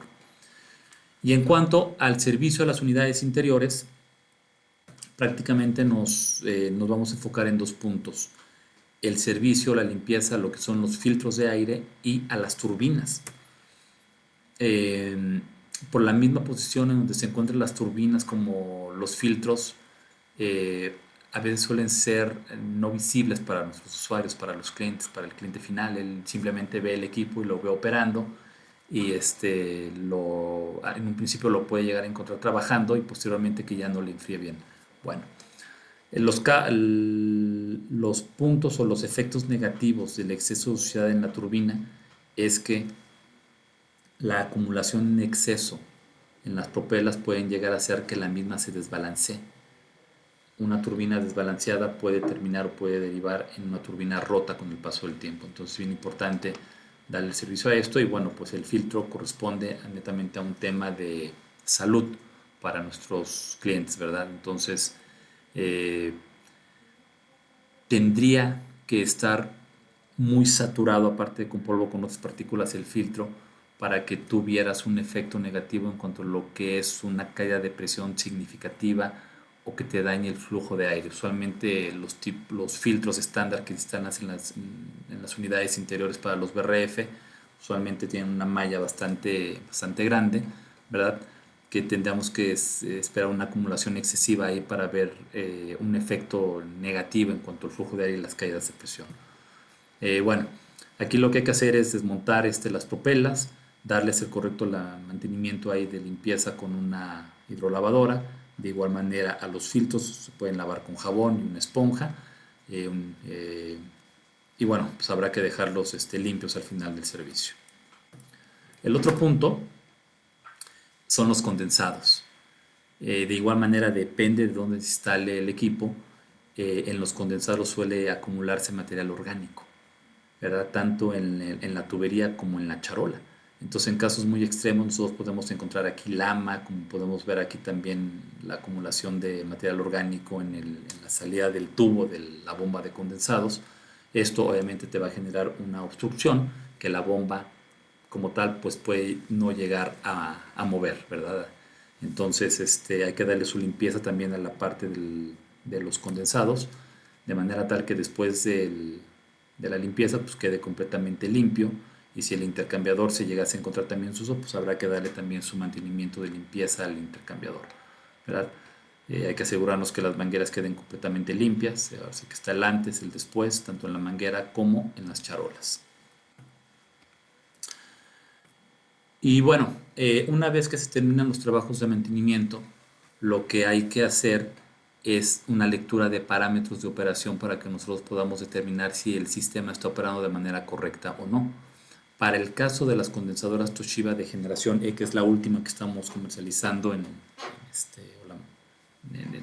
Y en cuanto al servicio a las unidades interiores, prácticamente nos vamos a enfocar en 2 puntos. El servicio, la limpieza, lo que son los filtros de aire y a las turbinas. Por la misma posición en donde se encuentran las turbinas como los filtros, a veces suelen ser no visibles para nuestros usuarios, para los clientes, para el cliente final. Él simplemente ve el equipo y lo ve operando y en un principio lo puede llegar a encontrar trabajando y posteriormente que ya no le enfríe bien. Bueno, los puntos o los efectos negativos del exceso de suciedad en la turbina es que la acumulación en exceso en las propelas pueden llegar a hacer que la misma se desbalancee. Una turbina desbalanceada puede terminar o puede derivar en una turbina rota con el paso del tiempo. Entonces es bien importante darle el servicio a esto y bueno, pues el filtro corresponde netamente a un tema de salud para nuestros clientes, ¿verdad? Entonces tendría que estar muy saturado, aparte de con polvo con otras partículas, el filtro para que tuvieras un efecto negativo en cuanto a lo que es una caída de presión significativa o que te dañe el flujo de aire. Usualmente los filtros estándar que están en las unidades interiores para los BRF usualmente tienen una malla bastante grande, ¿verdad? Que tendríamos que esperar una acumulación excesiva ahí para ver un efecto negativo en cuanto al flujo de aire y las caídas de presión. Bueno, aquí lo que hay que hacer es desmontar las propelas, darles el correcto mantenimiento ahí de limpieza con una hidrolavadora. De igual manera a los filtros se pueden lavar con jabón y una esponja. Y bueno, pues habrá que dejarlos limpios al final del servicio. El otro punto son los condensados. De igual manera depende de dónde se instale el equipo. En los condensados suele acumularse material orgánico, ¿verdad? Tanto en la tubería como en la charola. Entonces en casos muy extremos nosotros podemos encontrar aquí lama, como podemos ver aquí también la acumulación de material orgánico en la salida del tubo de la bomba de condensados. Esto obviamente te va a generar una obstrucción que la bomba como tal pues puede no llegar a mover, ¿verdad? Entonces hay que darle su limpieza también a la parte de los condensados, de manera tal que después de la limpieza pues quede completamente limpio y si el intercambiador se llegase a encontrar también en uso, pues habrá que darle también su mantenimiento de limpieza al intercambiador, ¿verdad? Hay que asegurarnos que las mangueras queden completamente limpias, así que está el antes, el después, tanto en la manguera como en las charolas. Y bueno, una vez que se terminan los trabajos de mantenimiento, lo que hay que hacer es una lectura de parámetros de operación para que nosotros podamos determinar si el sistema está operando de manera correcta o no. Para el caso de las condensadoras Toshiba de generación E, que es la última que estamos comercializando en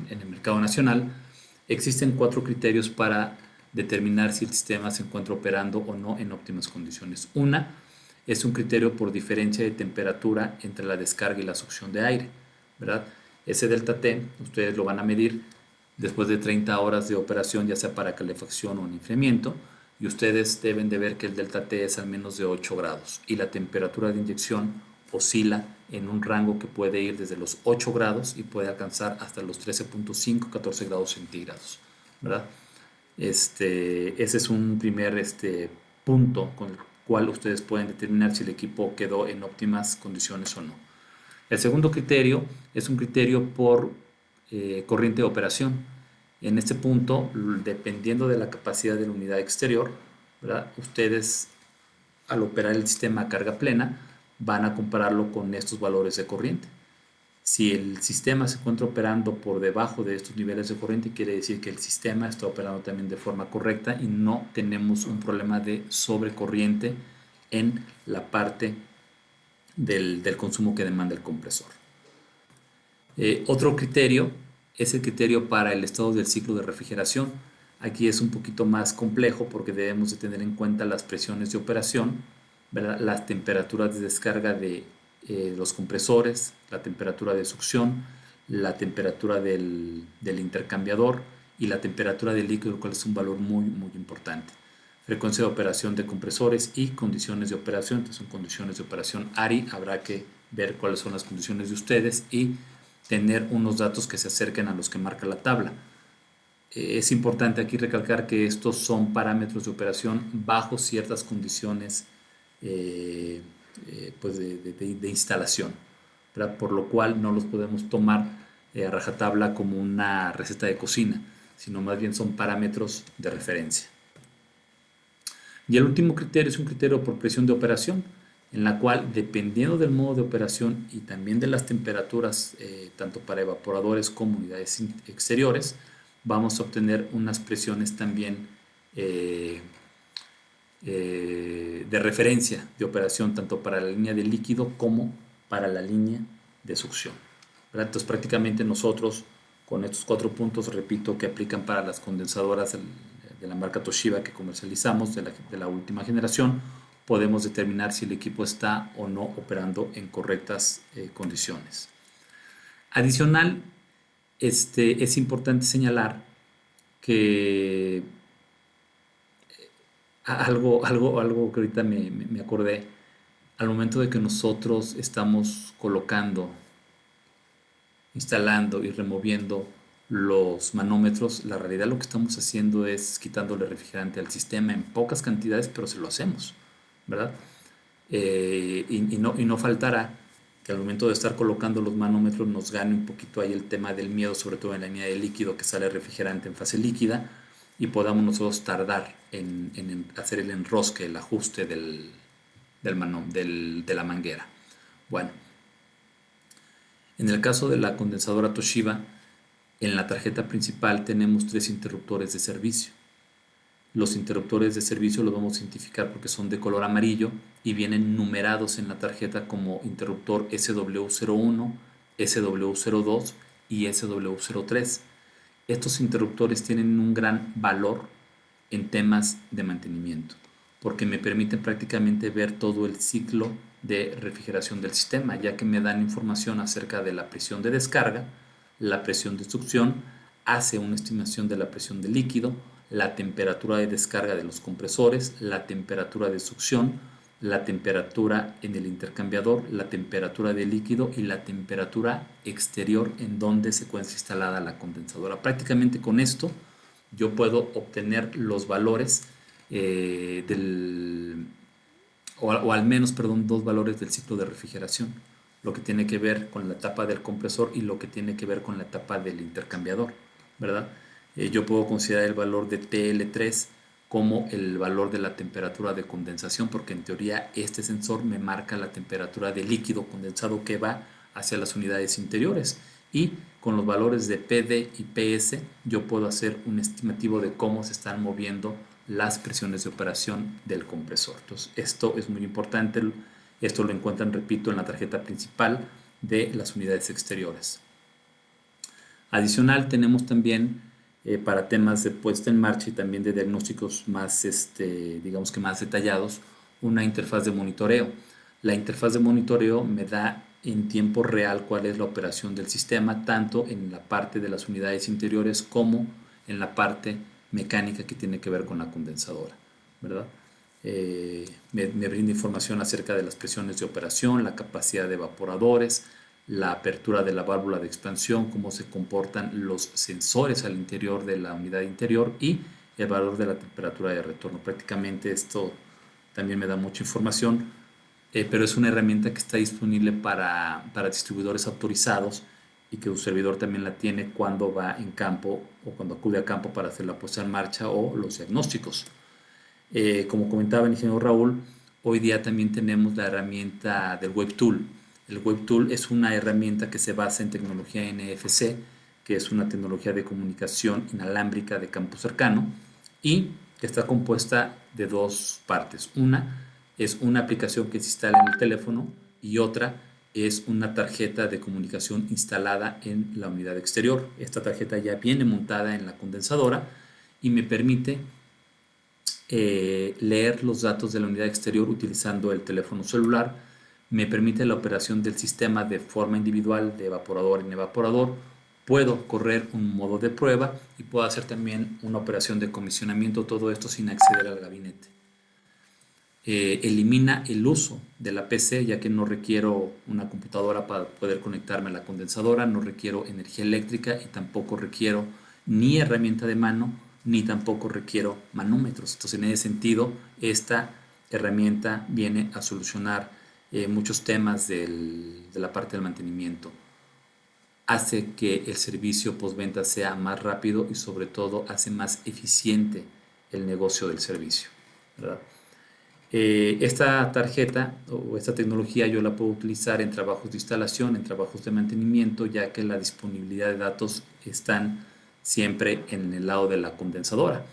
el mercado nacional, existen 4 criterios para determinar si el sistema se encuentra operando o no en óptimas condiciones. Una es un criterio por diferencia de temperatura entre la descarga y la succión de aire, ¿verdad? Ese delta T ustedes lo van a medir después de 30 horas de operación, ya sea para calefacción o en enfriamiento, y ustedes deben de ver que el delta T es al menos de 8 grados y la temperatura de inyección oscila en un rango que puede ir desde los 8 grados y puede alcanzar hasta los 13.5, 14 grados centígrados, ¿verdad? Ese es un primer punto con el cual ustedes pueden determinar si el equipo quedó en óptimas condiciones o no. El segundo criterio es un criterio por corriente de operación. En este punto, dependiendo de la capacidad de la unidad exterior, ¿verdad? Ustedes al operar el sistema a carga plena van a compararlo con estos valores de corriente. Si el sistema se encuentra operando por debajo de estos niveles de corriente, quiere decir que el sistema está operando también de forma correcta y no tenemos un problema de sobrecorriente en la parte del consumo que demanda el compresor. Otro criterio es el criterio para el estado del ciclo de refrigeración. Aquí es un poquito más complejo porque debemos de tener en cuenta las presiones de operación, ¿verdad? Las temperaturas de descarga de los compresores, la temperatura de succión, la temperatura del intercambiador y la temperatura del líquido, cual es un valor muy importante. Frecuencia de operación de compresores y condiciones de operación. Entonces son condiciones de operación ARI. Habrá que ver cuáles son las condiciones de ustedes y tener unos datos que se acerquen a los que marca la tabla. Es importante aquí recalcar que estos son parámetros de operación bajo ciertas condiciones pues de instalación, ¿verdad? Por lo cual no los podemos tomar a rajatabla como una receta de cocina, sino más bien son parámetros de referencia. Y el último criterio es un criterio por presión de operación, en la cual, dependiendo del modo de operación y también de las temperaturas, tanto para evaporadores como unidades exteriores, vamos a obtener unas presiones también de referencia de operación, tanto para la línea de líquido como para la línea de succión, ¿verdad? Entonces, prácticamente nosotros, con estos 4 puntos, repito, que aplican para las condensadoras de la marca Toshiba que comercializamos, de la última generación, podemos determinar si el equipo está o no operando en correctas condiciones. Adicional, es importante señalar que algo que ahorita me acordé, al momento de que nosotros estamos colocando, instalando y removiendo los manómetros, la realidad lo que estamos haciendo es quitándole refrigerante al sistema en pocas cantidades, pero se lo hacemos, ¿verdad? Y no faltará que al momento de estar colocando los manómetros nos gane un poquito ahí el tema del miedo, sobre todo en la línea de líquido, que sale refrigerante en fase líquida, y podamos nosotros tardar en hacer el enrosque, el ajuste de la manguera. Bueno, en el caso de la condensadora Toshiba, en la tarjeta principal tenemos 3 interruptores de servicio. Los interruptores de servicio los vamos a identificar porque son de color amarillo y vienen numerados en la tarjeta como interruptor SW01, SW02 y SW03. Estos interruptores tienen un gran valor en temas de mantenimiento porque me permiten prácticamente ver todo el ciclo de refrigeración del sistema, ya que me dan información acerca de la presión de descarga, la presión de succión, hace una estimación de la presión de líquido, la temperatura de descarga de los compresores, la temperatura de succión, la temperatura en el intercambiador, la temperatura de líquido y la temperatura exterior en donde se encuentra instalada la condensadora. Prácticamente con esto yo puedo obtener los valores o al menos, perdón, dos valores del ciclo de refrigeración, lo que tiene que ver con la etapa del compresor y lo que tiene que ver con la etapa del intercambiador, ¿verdad? Yo puedo considerar el valor de TL3 como el valor de la temperatura de condensación, porque en teoría este sensor me marca la temperatura del líquido condensado que va hacia las unidades interiores, y con los valores de PD y PS yo puedo hacer un estimativo de cómo se están moviendo las presiones de operación del compresor. Entonces, esto es muy importante. Esto lo encuentran, repito, en la tarjeta principal de las unidades exteriores. Adicional, tenemos también para temas de puesta en marcha y también de diagnósticos más, digamos que más detallados, una interfaz de monitoreo. La interfaz de monitoreo me da en tiempo real cuál es la operación del sistema, tanto en la parte de las unidades interiores como en la parte mecánica que tiene que ver con la condensadora, ¿verdad? Me brinda información acerca de las presiones de operación, la capacidad de evaporadores, la apertura de la válvula de expansión, cómo se comportan los sensores al interior de la unidad interior y el valor de la temperatura de retorno. Prácticamente esto también me da mucha información, pero es una herramienta que está disponible para distribuidores autorizados y que un servidor también la tiene cuando va en campo o cuando acude a campo para hacer la puesta en marcha o los diagnósticos. Como comentaba el ingeniero Raúl, hoy día también tenemos la herramienta del WebTool. El WebTool es una herramienta que se basa en tecnología NFC, que es una tecnología de comunicación inalámbrica de campo cercano y que está compuesta de dos partes. Una es una aplicación que se instala en el teléfono y otra es una tarjeta de comunicación instalada en la unidad exterior. Esta tarjeta ya viene montada en la condensadora y me permite leer los datos de la unidad exterior utilizando el teléfono celular. Me permite la operación del sistema de forma individual, de evaporador en evaporador. Puedo correr un modo de prueba y puedo hacer también una operación de comisionamiento, todo esto sin acceder al gabinete. Elimina el uso de la PC, ya que no requiero una computadora para poder conectarme a la condensadora, no requiero energía eléctrica y tampoco requiero ni herramienta de mano, ni tampoco requiero manómetros. Entonces, en ese sentido, esta herramienta viene a solucionar muchos temas de la parte del mantenimiento. Hace que el servicio postventa sea más rápido y sobre todo hace más eficiente el negocio del servicio, ¿verdad? Esta tarjeta o esta tecnología yo la puedo utilizar en trabajos de instalación, en trabajos de mantenimiento, ya que la disponibilidad de datos están siempre en el lado de la condensadora.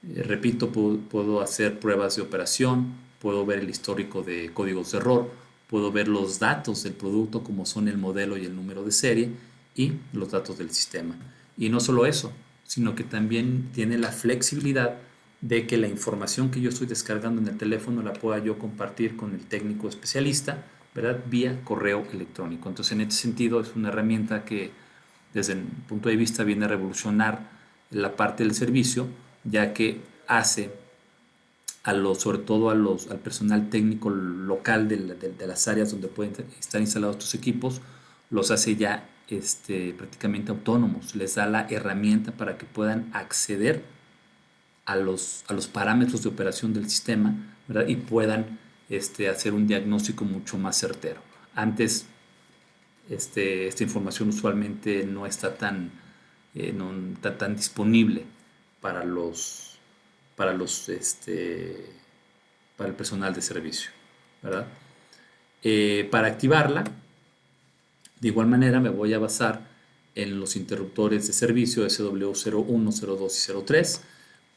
Repito, puedo hacer pruebas de operación, puedo ver el histórico de códigos de error, puedo ver los datos del producto como son el modelo y el número de serie y los datos del sistema. Y no solo eso, sino que también tiene la flexibilidad de que la información que yo estoy descargando en el teléfono la pueda yo compartir con el técnico especialista, ¿verdad? Vía correo electrónico. Entonces, en este sentido, es una herramienta que desde el punto de vista viene a revolucionar la parte del servicio, ya que hace sobre todo al personal técnico local de las áreas donde pueden estar instalados estos equipos, los hace ya prácticamente autónomos, les da la herramienta para que puedan acceder a los parámetros de operación del sistema, ¿verdad? Y puedan hacer un diagnóstico mucho más certero. Antes, esta información usualmente no está tan disponible para para el personal de servicio, ¿verdad? Para activarla, de igual manera me voy a basar en los interruptores de servicio SW01, 02 y 03.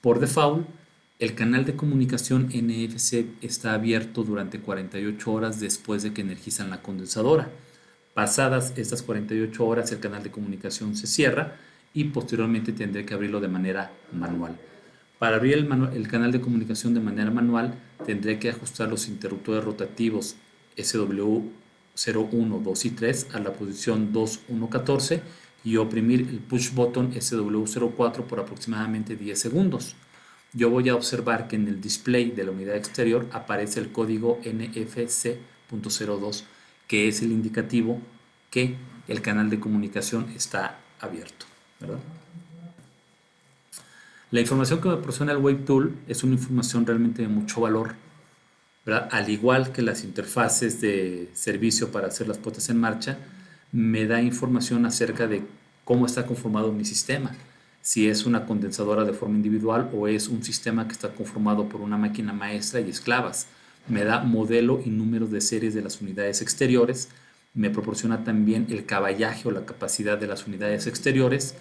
Por default, el canal de comunicación NFC está abierto durante 48 horas después de que energizan la condensadora. Pasadas estas 48 horas, el canal de comunicación se cierra y posteriormente tendré que abrirlo de manera manual. Para abrir el canal de comunicación de manera manual, tendré que ajustar los interruptores rotativos SW01, 2 y 3 a la posición 2114 y oprimir el push button SW04 por aproximadamente 10 segundos. Yo voy a observar que en el display de la unidad exterior aparece el código NFC.02, que es el indicativo que el canal de comunicación está abierto, ¿verdad? La información que me proporciona el WebTool es una información realmente de mucho valor, ¿verdad? Al igual que las interfaces de servicio para hacer las puestas en marcha, me da información acerca de cómo está conformado mi sistema, si es una condensadora de forma individual o es un sistema que está conformado por una máquina maestra y esclavas. Me da modelo y número de series de las unidades exteriores, me proporciona también el caballaje o la capacidad de las unidades exteriores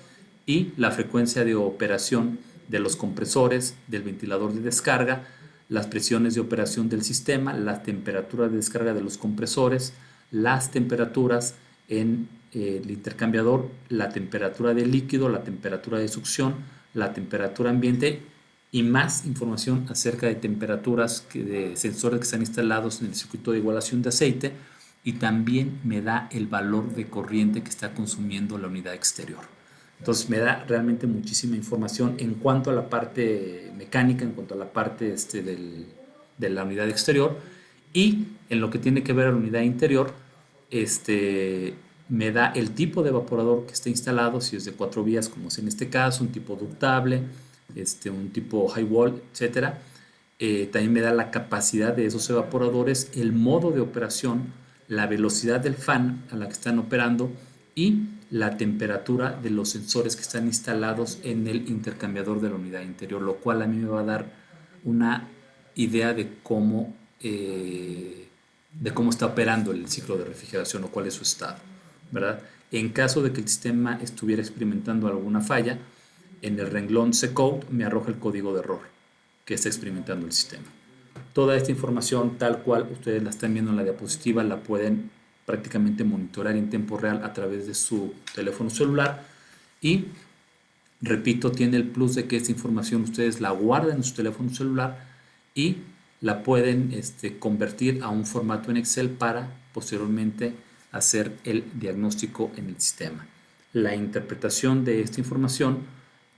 y la frecuencia de operación de los compresores, del ventilador de descarga, las presiones de operación del sistema, la temperatura de descarga de los compresores, las temperaturas en el intercambiador, la temperatura del líquido, la temperatura de succión, la temperatura ambiente y más información acerca de temperaturas de sensores que están instalados en el circuito de igualación de aceite, y también me da el valor de corriente que está consumiendo la unidad exterior. Entonces me da realmente muchísima información en cuanto a la parte mecánica, en cuanto a la parte de la unidad exterior, y en lo que tiene que ver a la unidad interior, me da el tipo de evaporador que está instalado, si es de 4 vías como es en este caso, un tipo ductable, un tipo high wall, etcétera. También me da la capacidad de esos evaporadores, el modo de operación, la velocidad del fan a la que están operando y la temperatura de los sensores que están instalados en el intercambiador de la unidad interior, lo cual a mí me va a dar una idea de cómo está operando el ciclo de refrigeración o cuál es su estado, ¿verdad? En caso de que el sistema estuviera experimentando alguna falla, en el renglón C-Code me arroja el código de error que está experimentando el sistema. Toda esta información, tal cual ustedes la están viendo en la diapositiva, la pueden prácticamente monitorear en tiempo real a través de su teléfono celular, y repito, tiene el plus de que esta información ustedes la guardan en su teléfono celular y la pueden convertir a un formato en Excel para posteriormente hacer el diagnóstico en el sistema. La interpretación de esta información,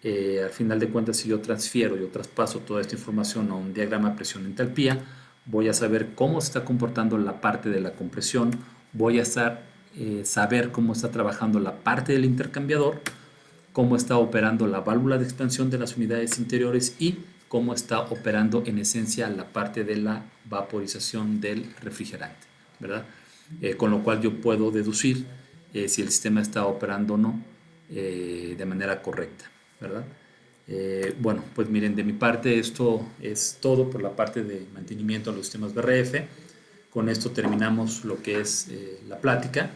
al final de cuentas, si yo transfiero, yo traspaso toda esta información a un diagrama de presión entalpía, voy a saber cómo se está comportando la parte de la compresión, voy a saber cómo está trabajando la parte del intercambiador, cómo está operando la válvula de expansión de las unidades interiores y cómo está operando en esencia la parte de la vaporización del refrigerante, ¿verdad? Con lo cual yo puedo deducir si el sistema está operando o no de manera correcta, ¿verdad? Bueno, pues miren, de mi parte esto es todo por la parte de mantenimiento de los sistemas BRF. Con esto terminamos lo que es la plática.